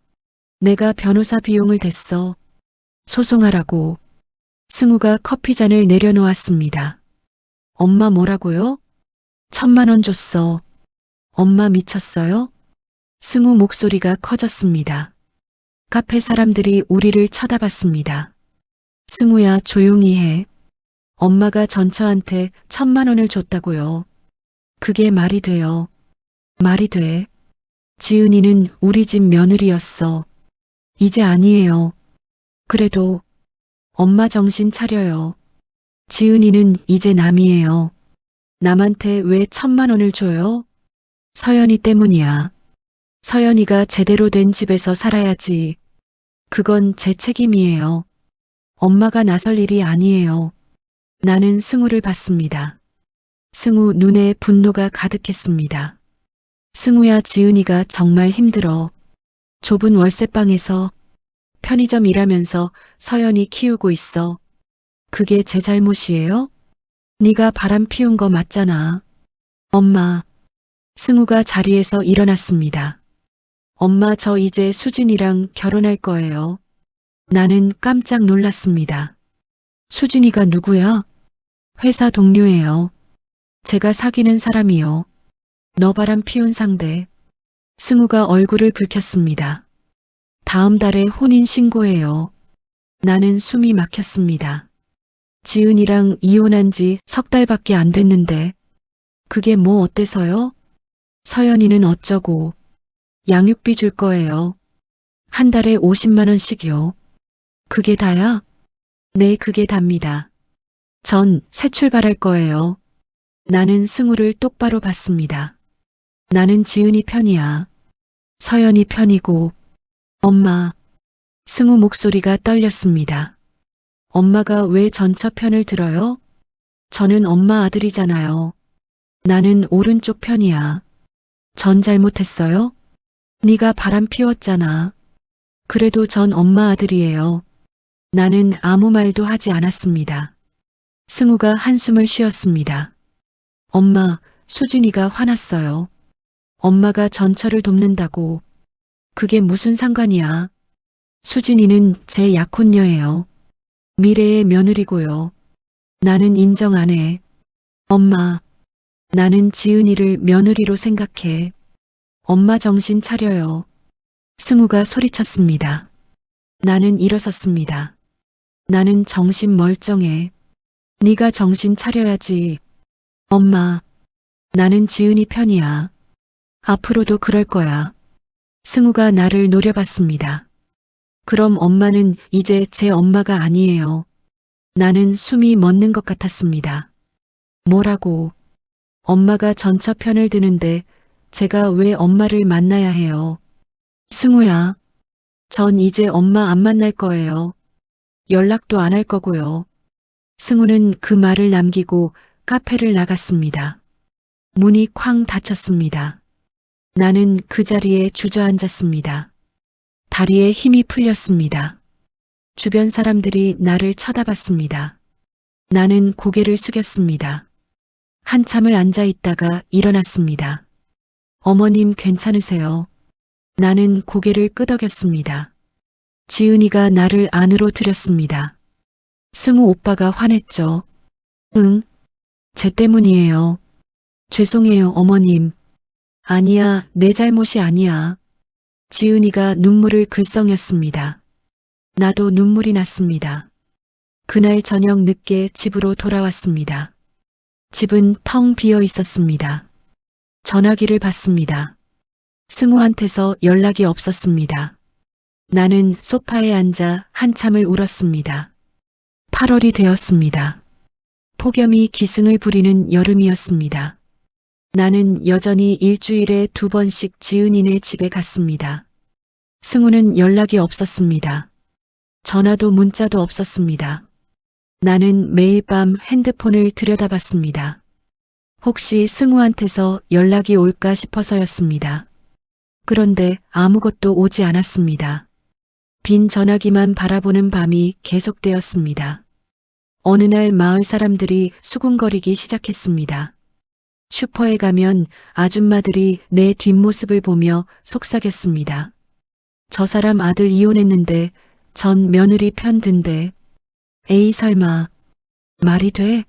내가 변호사 비용을 댔어. 소송하라고. 승우가 커피잔을 내려놓았습니다. 엄마 뭐라고요? 1,000만 원 줬어. 엄마 미쳤어요? 승우 목소리가 커졌습니다. 카페 사람들이 우리를 쳐다봤습니다. 승우야, 조용히 해. 엄마가 전처한테 1,000만 원을 줬다고요. 그게 말이 돼요. 말이 돼. 지은이는 우리 집 며느리였어. 이제 아니에요. 그래도 엄마 정신 차려요. 지은이는 이제 남이에요. 남한테 왜 1,000만 원을 줘요? 서연이 때문이야. 서연이가 제대로 된 집에서 살아야지. 그건 제 책임이에요. 엄마가 나설 일이 아니에요. 나는 승우를 봤습니다. 승우 눈에 분노가 가득했습니다. 승우야, 지은이가 정말 힘들어. 좁은 월세방에서 편의점 일하면서 서연이 키우고 있어. 그게 제 잘못이에요? 네가 바람 피운 거 맞잖아. 엄마. 승우가 자리에서 일어났습니다. 엄마, 저 이제 수진이랑 결혼할 거예요. 나는 깜짝 놀랐습니다. 수진이가 누구야? 회사 동료예요. 제가 사귀는 사람이요. 너 바람 피운 상대. 승우가 얼굴을 붉혔습니다. 다음 달에 혼인 신고해요. 나는 숨이 막혔습니다. 지은이랑 이혼한 지 3달밖에 안 됐는데 그게 뭐 어때서요? 서연이는 어쩌고. 양육비 줄 거예요. 한 달에 50만 원씩이요. 그게 다야? 네, 그게 답니다. 전 새 출발할 거예요. 나는 승우를 똑바로 봤습니다. 나는 지은이 편이야. 서연이 편이고. 엄마. 승우 목소리가 떨렸습니다. 엄마가 왜 전처 편을 들어요? 저는 엄마 아들이잖아요. 나는 오른쪽 편이야. 전 잘못했어요? 네가 바람 피웠잖아. 그래도 전 엄마 아들이에요. 나는 아무 말도 하지 않았습니다. 승우가 한숨을 쉬었습니다. 엄마, 수진이가 화났어요. 엄마가 전처를 돕는다고. 그게 무슨 상관이야. 수진이는 제 약혼녀예요. 미래의 며느리고요. 나는 인정 안 해. 엄마, 나는 지은이를 며느리로 생각해. 엄마 정신 차려요. 승우가 소리쳤습니다. 나는 일어섰습니다. 나는 정신 멀쩡해. 네가 정신 차려야지. 엄마, 나는 지은이 편이야. 앞으로도 그럴 거야. 승우가 나를 노려봤습니다. 그럼 엄마는 이제 제 엄마가 아니에요. 나는 숨이 멎는 것 같았습니다. 뭐라고? 엄마가 전처 편을 드는데 제가 왜 엄마를 만나야 해요? 승우야, 전 이제 엄마 안 만날 거예요. 연락도 안 할 거고요. 승우는 그 말을 남기고 카페를 나갔습니다. 문이 쾅 닫혔습니다. 나는 그 자리에 주저앉았습니다. 다리에 힘이 풀렸습니다. 주변 사람들이 나를 쳐다봤습니다. 나는 고개를 숙였습니다. 한참을 앉아 있다가 일어났습니다. 어머님 괜찮으세요? 나는 고개를 끄덕였습니다. 지은이가 나를 안으로 들였습니다. 승우 오빠가 화냈죠. 응, 쟤 때문이에요. 죄송해요, 어머님. 아니야, 내 잘못이 아니야. 지은이가 눈물을 글썽였습니다. 나도 눈물이 났습니다. 그날 저녁 늦게 집으로 돌아왔습니다. 집은 텅 비어 있었습니다. 전화기를 받습니다. 승우한테서 연락이 없었습니다. 나는 소파에 앉아 한참을 울었습니다. 8월이 되었습니다. 폭염이 기승을 부리는 여름이었습니다. 나는 여전히 일주일에 2번씩 지은이네 집에 갔습니다. 승우는 연락이 없었습니다. 전화도 문자도 없었습니다. 나는 매일 밤 핸드폰을 들여다봤습니다. 혹시 승우한테서 연락이 올까 싶어서였습니다. 그런데 아무것도 오지 않았습니다. 빈 전화기만 바라보는 밤이 계속되었습니다. 어느 날 마을 사람들이 수군거리기 시작했습니다. 슈퍼에 가면 아줌마들이 내 뒷모습을 보며 속삭였습니다. 저 사람 아들 이혼했는데 전 며느리 편 든대. 에이 설마 말이 돼?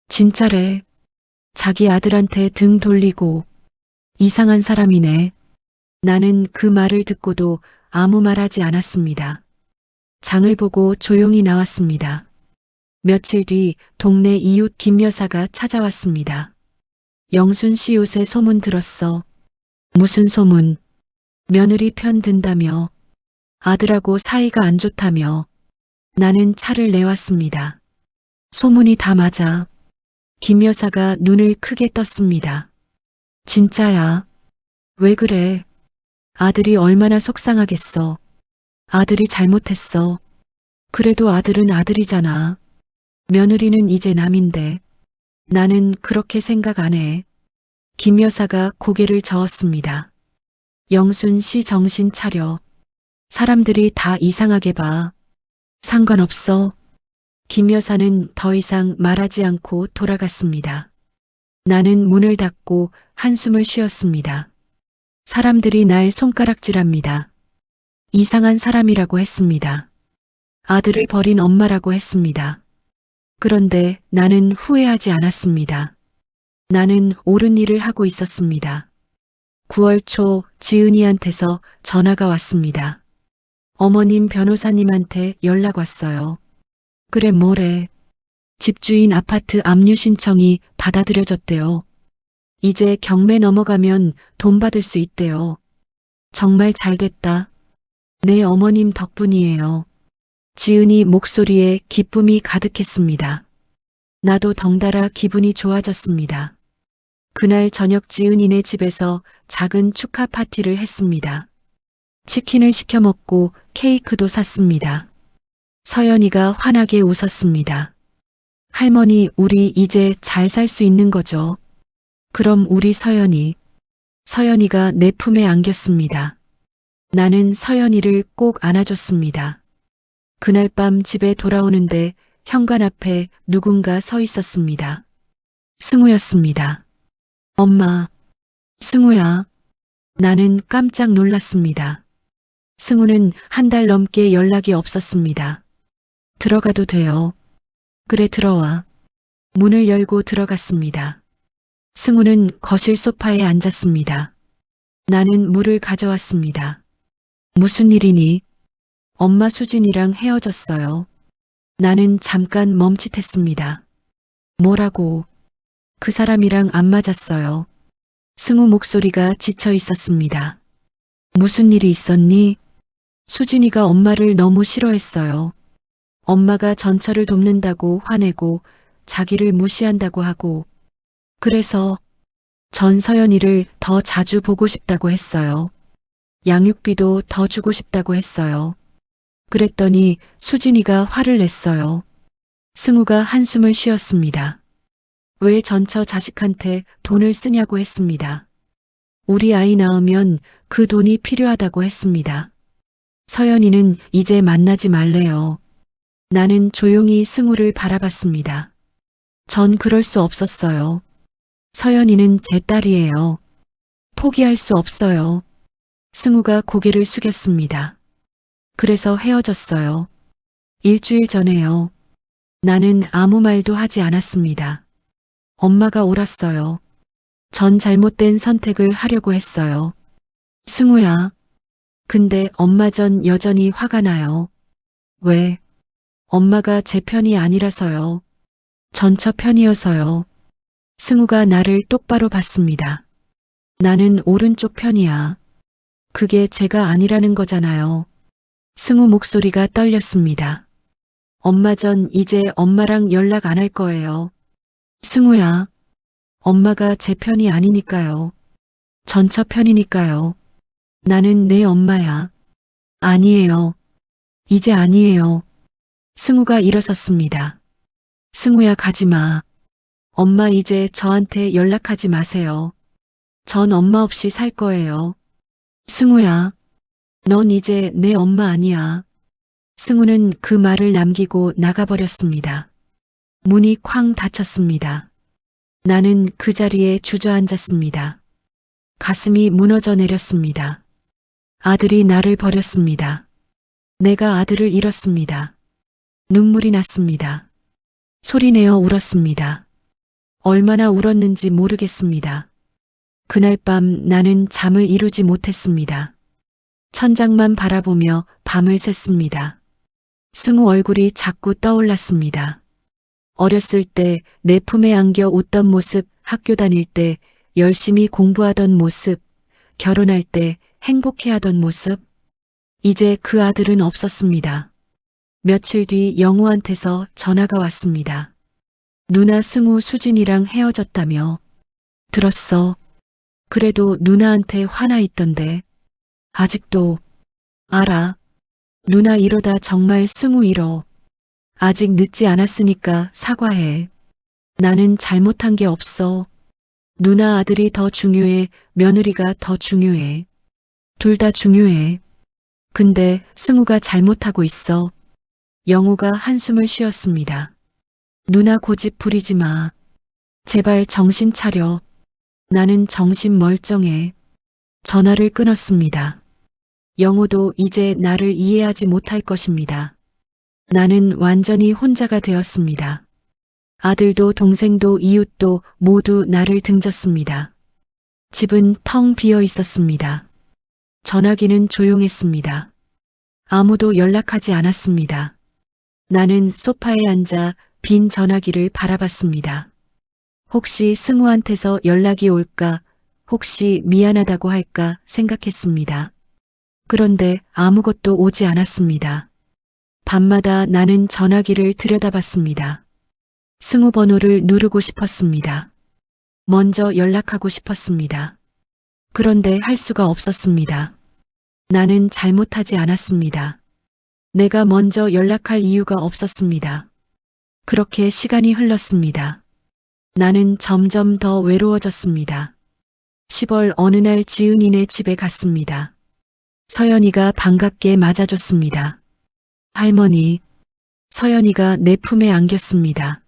진짜래. 자기 아들한테 등 돌리고. 이상한 사람이네. 나는 그 말을 듣고도 아무 말 하지 않았습니다. 장을 보고 조용히 나왔습니다. 며칠 뒤 동네 이웃 김 여사가 찾아왔습니다. 영순 씨 요새 소문 들었어. 무슨 소문? 며느리 편 든다며. 아들하고 사이가 안 좋다며. 나는 차를 내왔습니다. 소문이 다 맞아. 김 여사가 눈을 크게 떴습니다. 진짜야. 왜 그래? 아들이 얼마나 속상하겠어. 아들이 잘못했어. 그래도 아들은 아들이잖아. 며느리는 이제 남인데. 나는 그렇게 생각 안 해. 김 여사가 고개를 저었습니다. 영순 씨 정신 차려. 사람들이 다 이상하게 봐. 상관없어. 김 여사는 더 이상 말하지 않고 돌아갔습니다. 나는 문을 닫고 한숨을 쉬었습니다. 사람들이 날 손가락질합니다. 이상한 사람이라고 했습니다. 아들을 버린 엄마라고 했습니다. 그런데 나는 후회하지 않았습니다. 나는 옳은 일을 하고 있었습니다. 9월 초 지은이한테서 전화가 왔습니다. 어머님 변호사님한테 연락 왔어요. 그래 뭐래. 집주인 아파트 압류 신청이 받아들여졌대요. 이제 경매 넘어가면 돈 받을 수 있대요. 정말 잘됐다. 내 어머님 덕분이에요. 지은이 목소리에 기쁨이 가득했습니다. 나도 덩달아 기분이 좋아졌습니다. 그날 저녁 지은이네 집에서 작은 축하 파티를 했습니다. 치킨을 시켜 먹고 케이크도 샀습니다. 서연이가 환하게 웃었습니다. 할머니, 우리 이제 잘 살 수 있는 거죠? 그럼 우리 서연이. 서연이가 내 품에 안겼습니다. 나는 서연이를 꼭 안아줬습니다. 그날 밤 집에 돌아오는데 현관 앞에 누군가 서 있었습니다. 승우였습니다. 엄마, 승우야. 나는 깜짝 놀랐습니다. 승우는 한 달 넘게 연락이 없었습니다. 들어가도 돼요. 그래 들어와. 문을 열고 들어갔습니다. 승우는 거실 소파에 앉았습니다. 나는 물을 가져왔습니다. 무슨 일이니? 엄마 수진이랑 헤어졌어요. 나는 잠깐 멈칫했습니다. 뭐라고? 그 사람이랑 안 맞았어요. 승우 목소리가 지쳐 있었습니다. 무슨 일이 있었니? 수진이가 엄마를 너무 싫어했어요. 엄마가 전처를 돕는다고 화내고 자기를 무시한다고 하고 그래서 전서연이를 더 자주 보고 싶다고 했어요. 양육비도 더 주고 싶다고 했어요. 그랬더니 수진이가 화를 냈어요. 승우가 한숨을 쉬었습니다. 왜 전처 자식한테 돈을 쓰냐고 했습니다. 우리 아이 낳으면 그 돈이 필요하다고 했습니다. 서연이는 이제 만나지 말래요. 나는 조용히 승우를 바라봤습니다. 전 그럴 수 없었어요. 서연이는 제 딸이에요. 포기할 수 없어요. 승우가 고개를 숙였습니다. 그래서 헤어졌어요. 일주일 전에요. 나는 아무 말도 하지 않았습니다. 엄마가 옳았어요. 전 잘못된 선택을 하려고 했어요. 승우야. 근데 엄마 전 여전히 화가 나요. 왜? 엄마가 제 편이 아니라서요. 전처 편이어서요. 승우가 나를 똑바로 봤습니다. 나는 오른쪽 편이야. 그게 제가 아니라는 거잖아요. 승우 목소리가 떨렸습니다. 엄마 전 이제 엄마랑 연락 안 할 거예요. 승우야. 엄마가 제 편이 아니니까요. 전처 편이니까요. 나는 내 엄마야. 아니에요. 이제 아니에요. 승우가 일어섰습니다. 승우야 가지 마. 엄마 이제 저한테 연락하지 마세요. 전 엄마 없이 살 거예요. 승우야. 넌 이제 내 엄마 아니야. 승우는 그 말을 남기고 나가버렸습니다. 문이 쾅 닫혔습니다. 나는 그 자리에 주저앉았습니다. 가슴이 무너져 내렸습니다. 아들이 나를 버렸습니다. 내가 아들을 잃었습니다. 눈물이 났습니다. 소리내어 울었습니다. 얼마나 울었는지 모르겠습니다. 그날 밤 나는 잠을 이루지 못했습니다. 천장만 바라보며 밤을 샜습니다. 승우 얼굴이 자꾸 떠올랐습니다. 어렸을 때 내 품에 안겨 웃던 모습, 학교 다닐 때 열심히 공부하던 모습, 결혼할 때 행복해하던 모습. 이제 그 아들은 없었습니다. 며칠 뒤 영우한테서 전화가 왔습니다. 누나 승우 수진이랑 헤어졌다며. 들었어. 그래도 누나한테 화나 있던데. 아직도. 알아. 누나 이러다 정말 승우 잃어. 아직 늦지 않았으니까 사과해. 나는 잘못한 게 없어. 누나 아들이 더 중요해. 며느리가 더 중요해. 둘 다 중요해. 근데 승우가 잘못하고 있어. 영우가 한숨을 쉬었습니다. 누나 고집 부리지 마. 제발 정신 차려. 나는 정신 멀쩡해. 전화를 끊었습니다. 영우도 이제 나를 이해하지 못할 것입니다. 나는 완전히 혼자가 되었습니다. 아들도 동생도 이웃도 모두 나를 등졌습니다. 집은 텅 비어 있었습니다. 전화기는 조용했습니다. 아무도 연락하지 않았습니다. 나는 소파에 앉아 빈 전화기를 바라봤습니다. 혹시 승우한테서 연락이 올까, 혹시 미안하다고 할까 생각했습니다. 그런데 아무것도 오지 않았습니다. 밤마다 나는 전화기를 들여다봤습니다. 승우 번호를 누르고 싶었습니다. 먼저 연락하고 싶었습니다. 그런데 할 수가 없었습니다. 나는 잘못하지 않았습니다. 내가 먼저 연락할 이유가 없었습니다. 그렇게 시간이 흘렀습니다. 나는 점점 더 외로워졌습니다. 10월 어느 날 지은이네 집에 갔습니다. 서연이가 반갑게 맞아줬습니다. 할머니. 서연이가 내 품에 안겼습니다.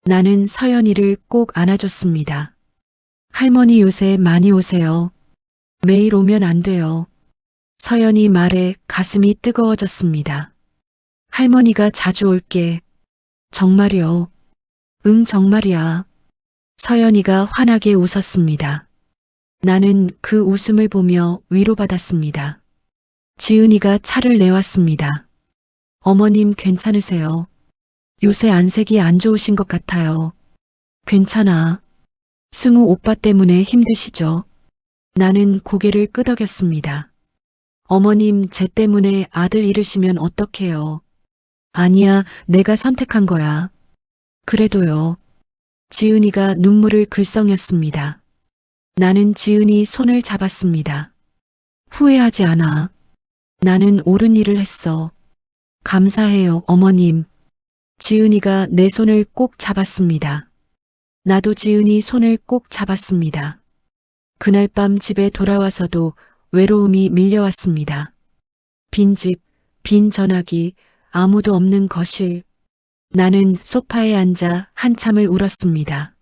나는 서연이를 꼭 안아줬습니다. 할머니 요새 많이 오세요. 매일 오면 안 돼요. 서연이 말에 가슴이 뜨거워졌습니다. 할머니가 자주 올게. 정말이요. 응, 정말이야. 서연이가 환하게 웃었습니다. 나는 그 웃음을 보며 위로받았습니다. 지은이가 차를 내왔습니다. 어머님 괜찮으세요? 요새 안색이 안 좋으신 것 같아요. 괜찮아. 승우 오빠 때문에 힘드시죠? 나는 고개를 끄덕였습니다. 어머님, 쟤 때문에 아들 잃으시면 어떡해요? 아니야, 내가 선택한 거야. 그래도요. 지은이가 눈물을 글썽였습니다. 나는 지은이 손을 잡았습니다. 후회하지 않아. 나는 옳은 일을 했어. 감사해요, 어머님. 지은이가 내 손을 꼭 잡았습니다. 나도 지은이 손을 꼭 잡았습니다. 그날 밤 집에 돌아와서도 외로움이 밀려왔습니다. 빈 집, 빈 전화기, 아무도 없는 거실. 나는 소파에 앉아 한참을 울었습니다.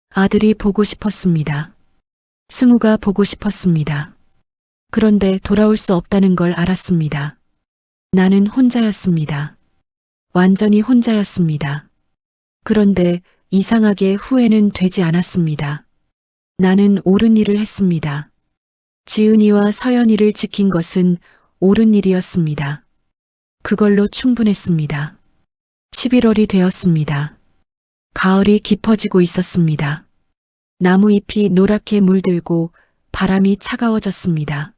아들이 보고 싶었습니다. 승우가 보고 싶었습니다. 그런데 돌아올 수 없다는 걸 알았습니다. 나는 혼자였습니다. 완전히 혼자였습니다. 그런데 이상하게 후회는 되지 않았습니다. 나는 옳은 일을 했습니다. 지은이와 서연이를 지킨 것은 옳은 일이었습니다. 그걸로 충분했습니다. 11월이 되었습니다. 가을이 깊어지고 있었습니다. 나무잎이 노랗게 물들고 바람이 차가워졌습니다.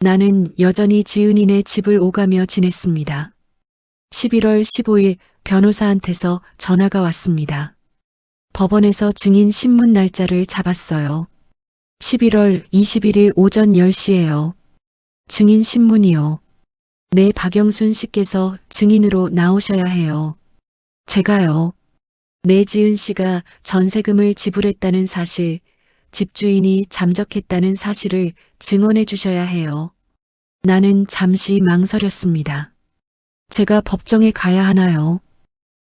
나는 여전히 지은이네 집을 오가며 지냈습니다. 11월 15일 변호사한테서 전화가 왔습니다. 법원에서 증인 신문 날짜를 잡았어요. 11월 21일 오전 10시예요. 증인 신문이요. 네, 박영순 씨께서 증인으로 나오셔야 해요. 제가요. 네, 지은 씨가 전세금을 지불했다는 사실, 집주인이 잠적했다는 사실을 증언해 주셔야 해요. 나는 잠시 망설였습니다. 제가 법정에 가야 하나요?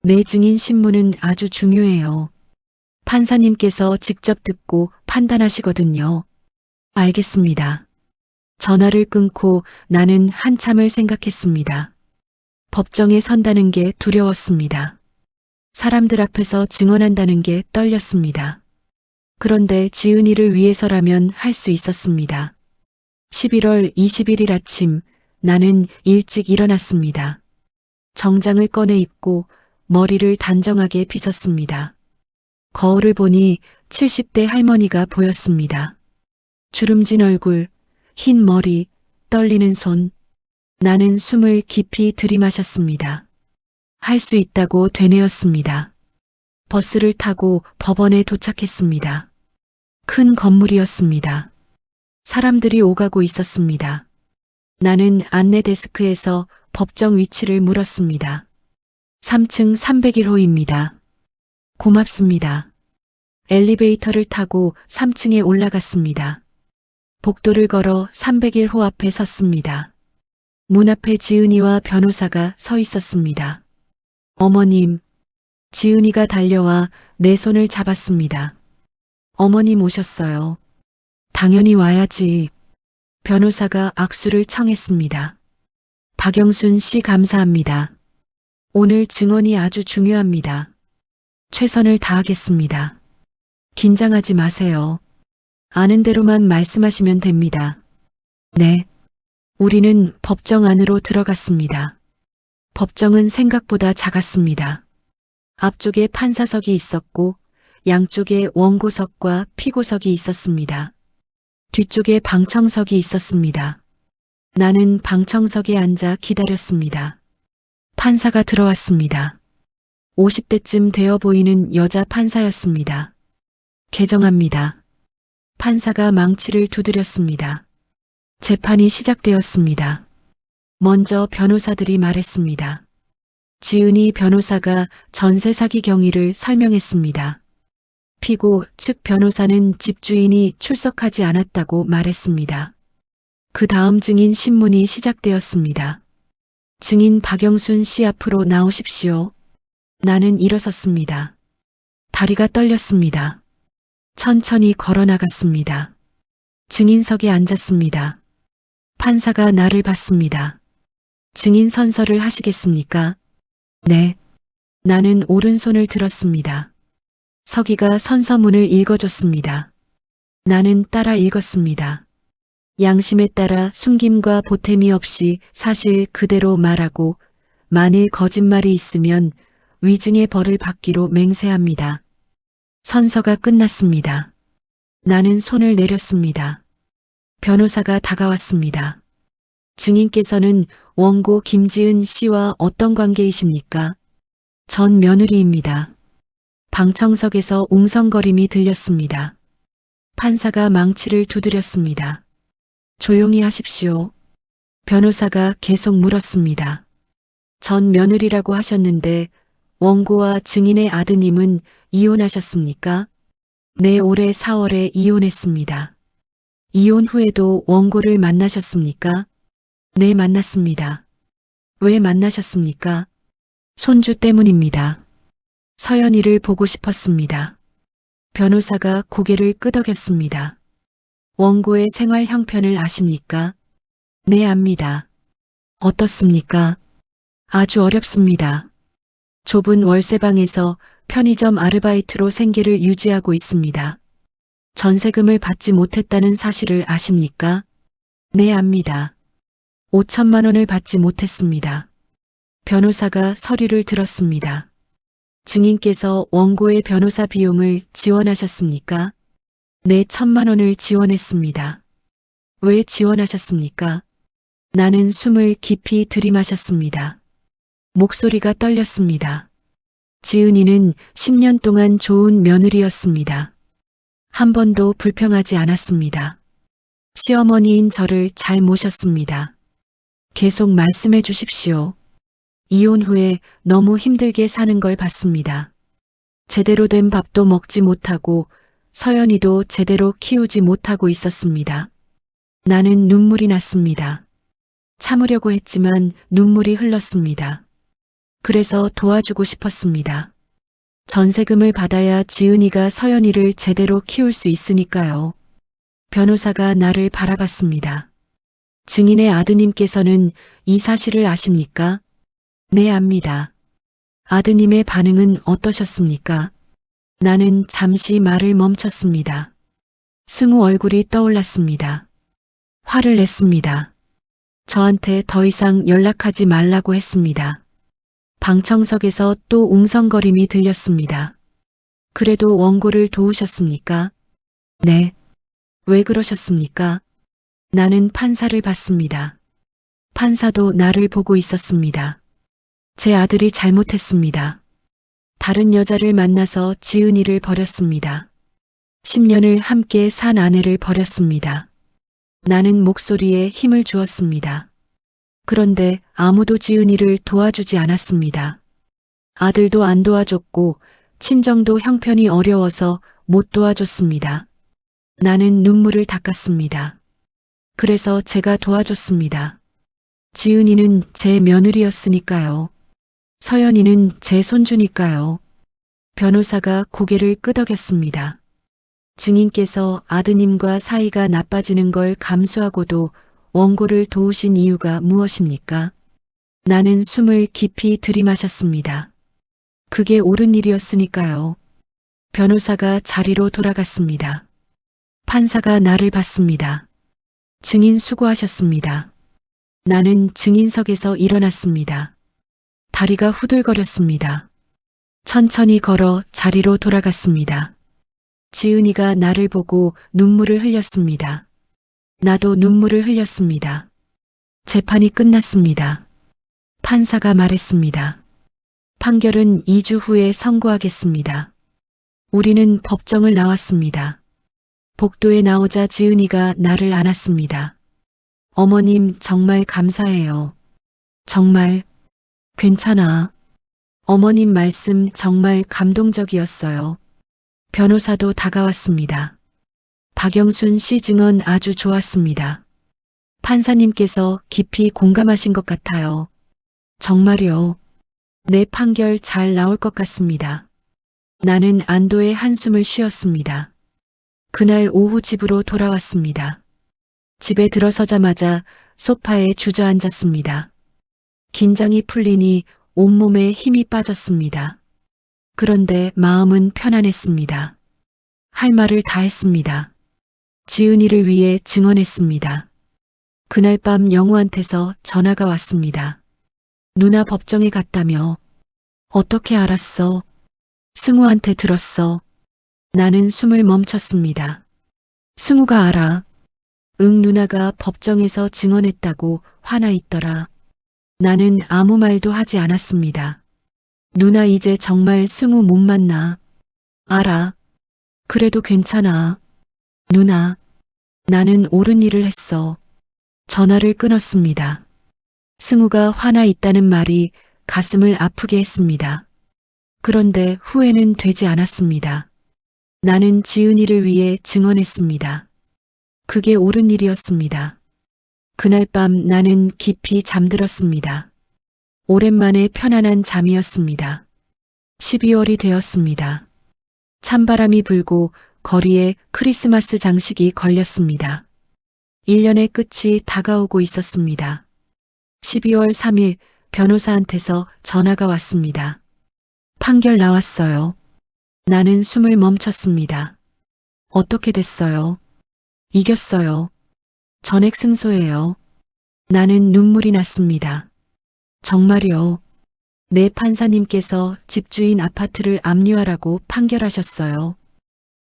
네, 증인 신문은 아주 중요해요. 판사님께서 직접 듣고 판단하시거든요. 알겠습니다. 전화를 끊고 나는 한참을 생각했습니다. 법정에 선다는 게 두려웠습니다. 사람들 앞에서 증언한다는 게 떨렸습니다. 그런데 지은이를 위해서라면 할 수 있었습니다. 11월 21일 아침 나는 일찍 일어났습니다. 정장을 꺼내 입고 머리를 단정하게 빗었습니다. 거울을 보니 70대 할머니가 보였습니다. 주름진 얼굴, 흰 머리, 떨리는 손. 나는 숨을 깊이 들이마셨습니다. 할 수 있다고 되뇌었습니다. 버스를 타고 법원에 도착했습니다. 큰 건물이었습니다. 사람들이 오가고 있었습니다. 나는 안내 데스크에서 법정 위치를 물었습니다. 3층 301호입니다. 고맙습니다. 엘리베이터를 타고 3층에 올라갔습니다. 복도를 걸어 301호 앞에 섰습니다. 문 앞에 지은이와 변호사가 서 있었습니다. 어머님, 지은이가 달려와 내 손을 잡았습니다. 어머님 오셨어요. 당연히 와야지. 변호사가 악수를 청했습니다. 박영순 씨 감사합니다. 오늘 증언이 아주 중요합니다. 최선을 다하겠습니다. 긴장하지 마세요. 아는 대로만 말씀하시면 됩니다. 네. 우리는 법정 안으로 들어갔습니다. 법정은 생각보다 작았습니다. 앞쪽에 판사석이 있었고 양쪽에 원고석과 피고석이 있었습니다. 뒤쪽에 방청석이 있었습니다. 나는 방청석에 앉아 기다렸습니다. 판사가 들어왔습니다. 50대쯤 되어 보이는 여자 판사였습니다. 개정합니다. 판사가 망치를 두드렸습니다. 재판이 시작되었습니다. 먼저 변호사들이 말했습니다. 지은이 변호사가 전세 사기 경위를 설명했습니다. 피고 측 변호사는 집주인이 출석하지 않았다고 말했습니다. 그 다음 증인 신문이 시작되었습니다. 증인 박영순 씨 앞으로 나오십시오. 나는 일어섰습니다. 다리가 떨렸습니다. 천천히 걸어 나갔습니다. 증인석에 앉았습니다. 판사가 나를 봤습니다. 증인 선서를 하시겠습니까? 네. 나는 오른손을 들었습니다. 서기가 선서문을 읽어줬습니다. 나는 따라 읽었습니다. 양심에 따라 숨김과 보탬이 없이 사실 그대로 말하고 만일 거짓말이 있으면 위증의 벌을 받기로 맹세합니다. 선서가 끝났습니다. 나는 손을 내렸습니다. 변호사가 다가왔습니다. 증인께서는 원고 김지은 씨와 어떤 관계이십니까? 전 며느리입니다. 방청석에서 웅성거림이 들렸습니다. 판사가 망치를 두드렸습니다. 조용히 하십시오. 변호사가 계속 물었습니다. 전 며느리라고 하셨는데 원고와 증인의 아드님은 이혼하셨습니까? 네, 올해 4월에 이혼했습니다. 이혼 후에도 원고를 만나셨습니까? 네, 만났습니다. 왜 만나셨습니까? 손주 때문입니다. 서연이를 보고 싶었습니다. 변호사가 고개를 끄덕였습니다. 원고의 생활 형편을 아십니까? 네, 압니다. 어떻습니까? 아주 어렵습니다. 좁은 월세방에서 편의점 아르바이트로 생계를 유지하고 있습니다. 전세금을 받지 못했다는 사실을 아십니까? 네, 압니다. 5천만 원을 받지 못했습니다. 변호사가 서류를 들었습니다. 증인께서 원고의 변호사 비용을 지원하셨습니까? 네, 1,000만 원을 지원했습니다. 왜 지원하셨습니까? 나는 숨을 깊이 들이마셨습니다. 목소리가 떨렸습니다. 지은이는 10년 동안 좋은 며느리였습니다. 한 번도 불평하지 않았습니다. 시어머니인 저를 잘 모셨습니다. 계속 말씀해 주십시오. 이혼 후에 너무 힘들게 사는 걸 봤습니다. 제대로 된 밥도 먹지 못하고 서연이도 제대로 키우지 못하고 있었습니다. 나는 눈물이 났습니다. 참으려고 했지만 눈물이 흘렀습니다. 그래서 도와주고 싶었습니다. 전세금을 받아야 지은이가 서연이를 제대로 키울 수 있으니까요. 변호사가 나를 바라봤습니다. 증인의 아드님께서는 이 사실을 아십니까? 네, 압니다. 아드님의 반응은 어떠셨습니까? 나는 잠시 말을 멈췄습니다. 승우 얼굴이 떠올랐습니다. 화를 냈습니다. 저한테 더 이상 연락하지 말라고 했습니다. 방청석에서 또 웅성거림이 들렸습니다. 그래도 원고를 도우셨습니까? 네. 왜 그러셨습니까? 나는 판사를 봤습니다. 판사도 나를 보고 있었습니다. 제 아들이 잘못했습니다. 다른 여자를 만나서 지은이를 버렸습니다. 10년을 함께 산 아내를 버렸습니다. 나는 목소리에 힘을 주었습니다. 그런데 아무도 지은이를 도와주지 않았습니다. 아들도 안 도와줬고 친정도 형편이 어려워서 못 도와줬습니다. 나는 눈물을 닦았습니다. 그래서 제가 도와줬습니다. 지은이는 제 며느리였으니까요. 서연이는 제 손주니까요. 변호사가 고개를 끄덕였습니다. 증인께서 아드님과 사이가 나빠지는 걸 감수하고도 원고를 도우신 이유가 무엇입니까? 나는 숨을 깊이 들이마셨습니다. 그게 옳은 일이었으니까요. 변호사가 자리로 돌아갔습니다. 판사가 나를 봤습니다. 증인 수고하셨습니다. 나는 증인석에서 일어났습니다. 다리가 후들거렸습니다. 천천히 걸어 자리로 돌아갔습니다. 지은이가 나를 보고 눈물을 흘렸습니다. 나도 눈물을 흘렸습니다. 재판이 끝났습니다. 판사가 말했습니다. 판결은 2주 후에 선고하겠습니다. 우리는 법정을 나왔습니다. 복도에 나오자 지은이가 나를 안았습니다. 어머님 정말 감사해요. 정말 괜찮아. 어머님 말씀 정말 감동적이었어요. 변호사도 다가왔습니다. 박영순 씨 증언 아주 좋았습니다. 판사님께서 깊이 공감하신 것 같아요. 정말요. 내 판결 잘 나올 것 같습니다. 나는 안도의 한숨을 쉬었습니다. 그날 오후 집으로 돌아왔습니다. 집에 들어서자마자 소파에 주저앉았습니다. 긴장이 풀리니 온몸에 힘이 빠졌습니다. 그런데 마음은 편안했습니다. 할 말을 다 했습니다. 지은이를 위해 증언했습니다. 그날 밤 영우한테서 전화가 왔습니다. 누나 법정에 갔다며. 어떻게 알았어? 승우한테 들었어. 나는 숨을 멈췄습니다. 승우가 알아. 응, 누나가 법정에서 증언했다고 화나 있더라. 나는 아무 말도 하지 않았습니다. 누나 이제 정말 승우 못 만나. 알아. 그래도 괜찮아. 누나, 나는 옳은 일을 했어. 전화를 끊었습니다. 승우가 화나 있다는 말이 가슴을 아프게 했습니다. 그런데 후회는 되지 않았습니다. 나는 지은이를 위해 증언했습니다. 그게 옳은 일이었습니다. 그날 밤 나는 깊이 잠들었습니다. 오랜만에 편안한 잠이었습니다. 12월이 되었습니다. 찬바람이 불고 거리에 크리스마스 장식이 걸렸습니다. 1년의 끝이 다가오고 있었습니다. 12월 3일 변호사한테서 전화가 왔습니다. 판결 나왔어요. 나는 숨을 멈췄습니다. 어떻게 됐어요? 이겼어요. 전액 승소예요. 나는 눈물이 났습니다. 정말요. 내 판사님께서 집주인 아파트를 압류하라고 판결하셨어요.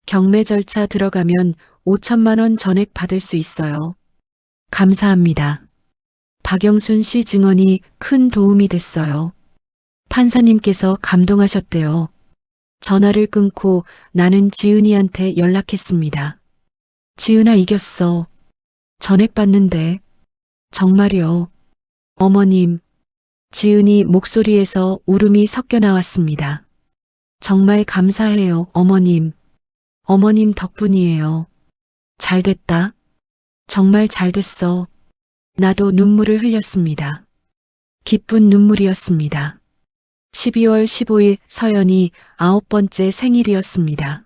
경매 절차 들어가면 5천만 원 전액 받을 수 있어요. 감사합니다. 박영순 씨 증언이 큰 도움이 됐어요. 판사님께서 감동하셨대요. 전화를 끊고 나는 지은이한테 연락했습니다. 지은아, 이겼어. 전액 받는데. 정말요. 어머님. 지은이 목소리에서 울음이 섞여 나왔습니다. 정말 감사해요, 어머님. 어머님 덕분이에요. 잘 됐다. 정말 잘 됐어. 나도 눈물을 흘렸습니다. 기쁜 눈물이었습니다. 12월 15일 서연이 9번째 생일이었습니다.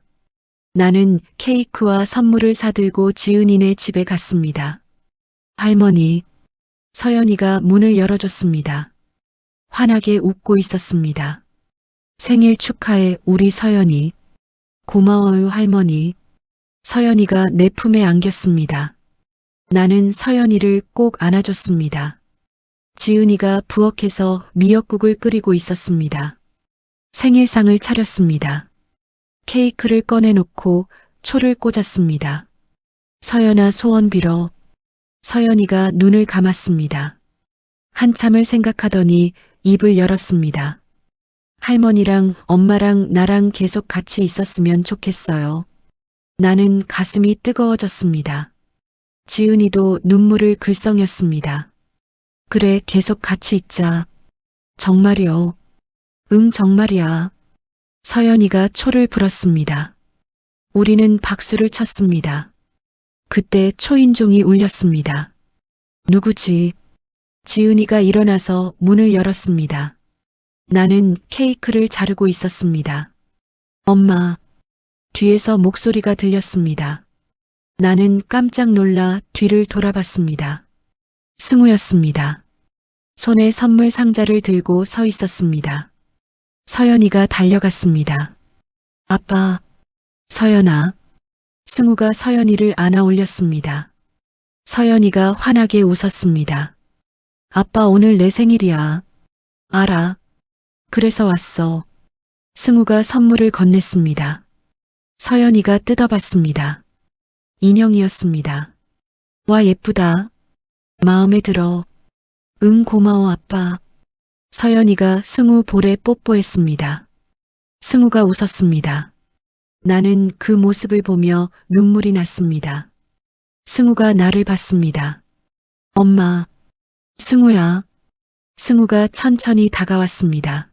나는 케이크와 선물을 사들고 지은이네 집에 갔습니다. 할머니, 서연이가 문을 열어줬습니다. 환하게 웃고 있었습니다. 생일 축하해, 우리 서연이. 고마워요, 할머니. 서연이가 내 품에 안겼습니다. 나는 서연이를 꼭 안아줬습니다. 지은이가 부엌에서 미역국을 끓이고 있었습니다. 생일상을 차렸습니다. 케이크를 꺼내놓고 초를 꽂았습니다. 서연아, 소원 빌어. 서연이가 눈을 감았습니다. 한참을 생각하더니 입을 열었습니다. 할머니랑 엄마랑 나랑 계속 같이 있었으면 좋겠어요. 나는 가슴이 뜨거워졌습니다. 지은이도 눈물을 글썽였습니다. 그래, 계속 같이 있자. 정말이요. 응, 정말이야. 서연이가 초를 불었습니다. 우리는 박수를 쳤습니다. 그때 초인종이 울렸습니다. 누구지? 지은이가 일어나서 문을 열었습니다. 나는 케이크를 자르고 있었습니다. 엄마. 뒤에서 목소리가 들렸습니다. 나는 깜짝 놀라 뒤를 돌아봤습니다. 승우였습니다. 손에 선물 상자를 들고 서 있었습니다. 서연이가 달려갔습니다. 아빠. 서연아. 승우가 서연이를 안아 올렸습니다. 서연이가 환하게 웃었습니다. 아빠, 오늘 내 생일이야. 알아. 그래서 왔어. 승우가 선물을 건넸습니다. 서연이가 뜯어봤습니다. 인형이었습니다. 와, 예쁘다. 마음에 들어. 응, 고마워, 아빠. 서연이가 승우 볼에 뽀뽀했습니다. 승우가 웃었습니다. 나는 그 모습을 보며 눈물이 났습니다. 승우가 나를 봤습니다. 엄마. 승우야. 승우가 천천히 다가왔습니다.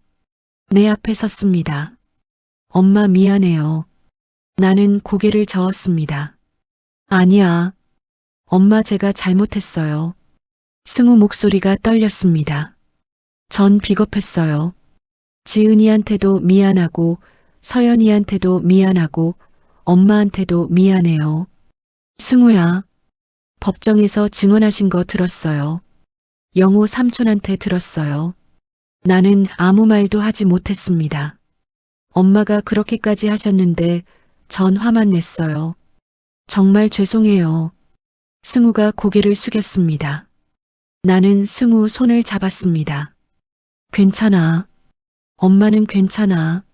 내 앞에 섰습니다. 엄마, 미안해요. 나는 고개를 저었습니다. 아니야. 엄마, 제가 잘못했어요. 승우 목소리가 떨렸습니다. 전 비겁했어요. 지은이한테도 미안하고 서연이한테도 미안하고 엄마한테도 미안해요. 승우야. 법정에서 증언하신 거 들었어요. 영호 삼촌한테 들었어요. 나는 아무 말도 하지 못했습니다. 엄마가 그렇게까지 하셨는데 전 화만 냈어요. 정말 죄송해요. 승우가 고개를 숙였습니다. 나는 승우 손을 잡았습니다. 괜찮아. 엄마는 괜찮아.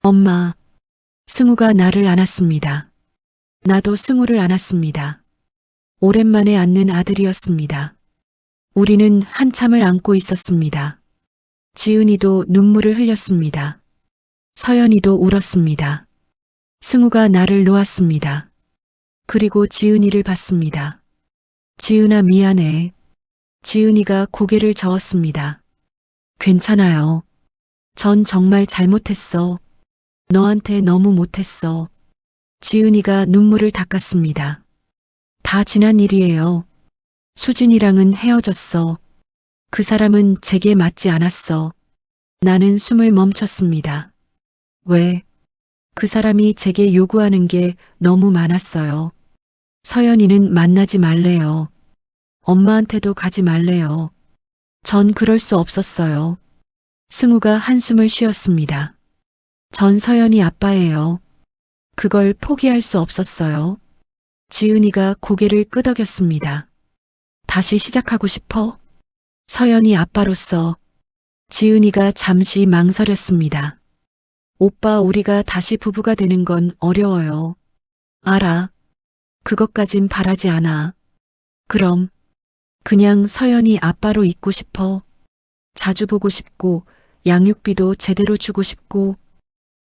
엄마. 승우가 나를 안았습니다. 나도 승우를 안았습니다. 오랜만에 안는 아들이었습니다. 우리는 한참을 안고 있었습니다. 지은이도 눈물을 흘렸습니다. 서연이도 울었습니다. 승우가 나를 놓았습니다. 그리고 지은이를 봤습니다. 지은아, 미안해. 지은이가 고개를 저었습니다. 괜찮아요. 전 정말 잘못했어. 너한테 너무 못했어. 지은이가 눈물을 닦았습니다. 다 지난 일이에요. 수진이랑은 헤어졌어. 그 사람은 제게 맞지 않았어. 나는 숨을 멈췄습니다. 왜? 그 사람이 제게 요구하는 게 너무 많았어요. 서연이는 만나지 말래요. 엄마한테도 가지 말래요. 전 그럴 수 없었어요. 승우가 한숨을 쉬었습니다. 전 서연이 아빠예요. 그걸 포기할 수 없었어요. 지은이가 고개를 끄덕였습니다. 다시 시작하고 싶어? 서연이 아빠로서. 지은이가 잠시 망설였습니다. 오빠, 우리가 다시 부부가 되는 건 어려워요. 알아. 그것까진 바라지 않아. 그럼 그냥 서연이 아빠로 있고 싶어. 자주 보고 싶고 양육비도 제대로 주고 싶고.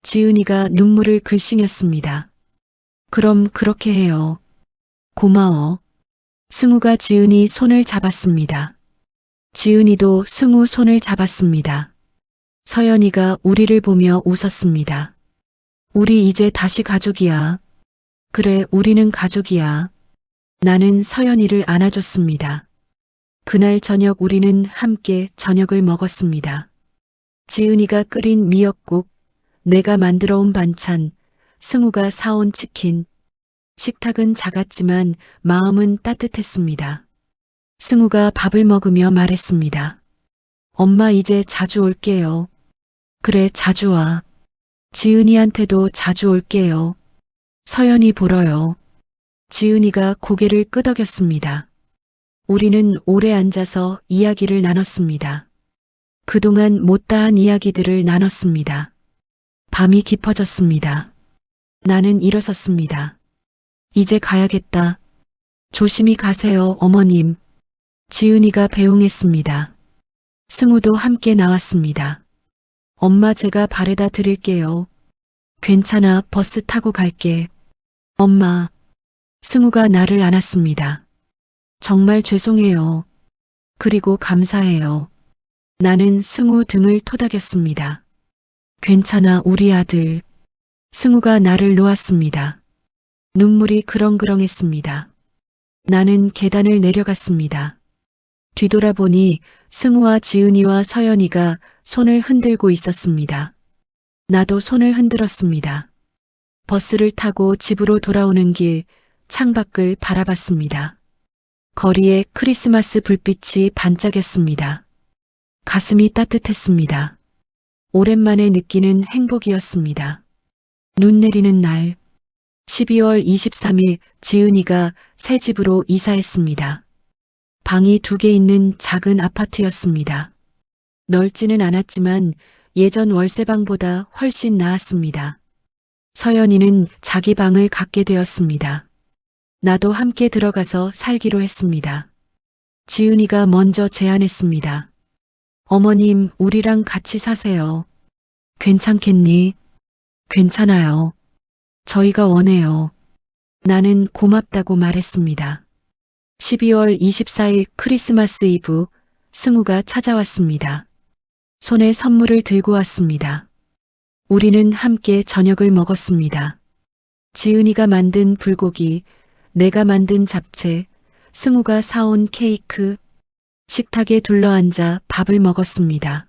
지은이가 눈물을 글썽였습니다. 그럼 그렇게 해요. 고마워. 승우가 지은이 손을 잡았습니다. 지은이도 승우 손을 잡았습니다. 서연이가 우리를 보며 웃었습니다. 우리 이제 다시 가족이야. 그래, 우리는 가족이야. 나는 서연이를 안아줬습니다. 그날 저녁 우리는 함께 저녁을 먹었습니다. 지은이가 끓인 미역국, 내가 만들어 온 반찬, 승우가 사온 치킨. 식탁은 작았지만 마음은 따뜻했습니다. 승우가 밥을 먹으며 말했습니다. 엄마, 이제 자주 올게요. 그래, 자주 와. 지은이한테도 자주 올게요. 서연이 보러요. 지은이가 고개를 끄덕였습니다. 우리는 오래 앉아서 이야기를 나눴습니다. 그동안 못다한 이야기들을 나눴습니다. 밤이 깊어졌습니다. 나는 일어섰습니다. 이제 가야겠다. 조심히 가세요, 어머님. 지은이가 배웅했습니다. 승우도 함께 나왔습니다. 엄마 제가 바래다 드릴게요. 괜찮아, 버스 타고 갈게. 엄마. 승우가 나를 안았습니다. 정말 죄송해요. 그리고 감사해요. 나는 승우 등을 토닥였습니다. 괜찮아, 우리 아들. 승우가 나를 놓았습니다. 눈물이 그렁그렁했습니다. 나는 계단을 내려갔습니다. 뒤돌아보니 승우와 지은이와 서연이가 손을 흔들고 있었습니다. 나도 손을 흔들었습니다. 버스를 타고 집으로 돌아오는 길 창밖을 바라봤습니다. 거리에 크리스마스 불빛이 반짝였습니다. 가슴이 따뜻했습니다. 오랜만에 느끼는 행복이었습니다. 눈 내리는 날 12월 23일 지은이가 새 집으로 이사했습니다. 방이 2개 있는 작은 아파트였습니다. 넓지는 않았지만 예전 월세방보다 훨씬 나았습니다. 서연이는 자기 방을 갖게 되었습니다. 나도 함께 들어가서 살기로 했습니다. 지은이가 먼저 제안했습니다. 어머님, 우리랑 같이 사세요. 괜찮겠니? 괜찮아요. 저희가 원해요. 나는 고맙다고 말했습니다. 12월 24일 크리스마스 이브, 승우가 찾아왔습니다. 손에 선물을 들고 왔습니다. 우리는 함께 저녁을 먹었습니다. 지은이가 만든 불고기, 내가 만든 잡채, 승우가 사온 케이크, 식탁에 둘러앉아 밥을 먹었습니다.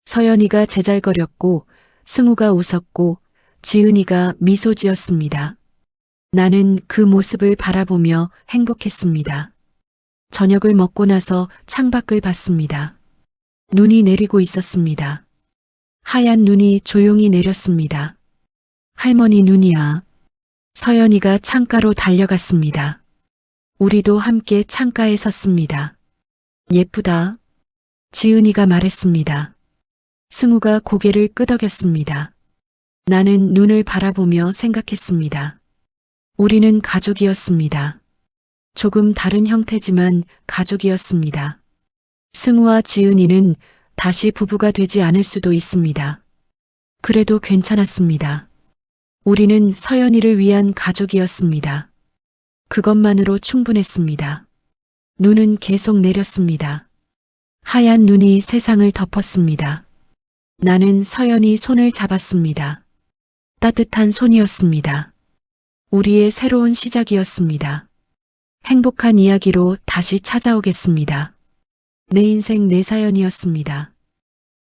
서연이가 제잘거렸고, 승우가 웃었고, 지은이가 미소 지었습니다. 나는 그 모습을 바라보며 행복했습니다. 저녁을 먹고 나서 창밖을 봤습니다. 눈이 내리고 있었습니다. 하얀 눈이 조용히 내렸습니다. 할머니 눈이야. 서연이가 창가로 달려갔습니다. 우리도 함께 창가에 섰습니다. 예쁘다. 지은이가 말했습니다. 승우가 고개를 끄덕였습니다. 나는 눈을 바라보며 생각했습니다. 우리는 가족이었습니다. 조금 다른 형태지만 가족이었습니다. 승우와 지은이는 다시 부부가 되지 않을 수도 있습니다. 그래도 괜찮았습니다. 우리는 서연이를 위한 가족이었습니다. 그것만으로 충분했습니다. 눈은 계속 내렸습니다. 하얀 눈이 세상을 덮었습니다. 나는 서연이 손을 잡았습니다. 따뜻한 손이었습니다. 우리의 새로운 시작이었습니다. 행복한 이야기로 다시 찾아오겠습니다. 내 인생 내 사연이었습니다.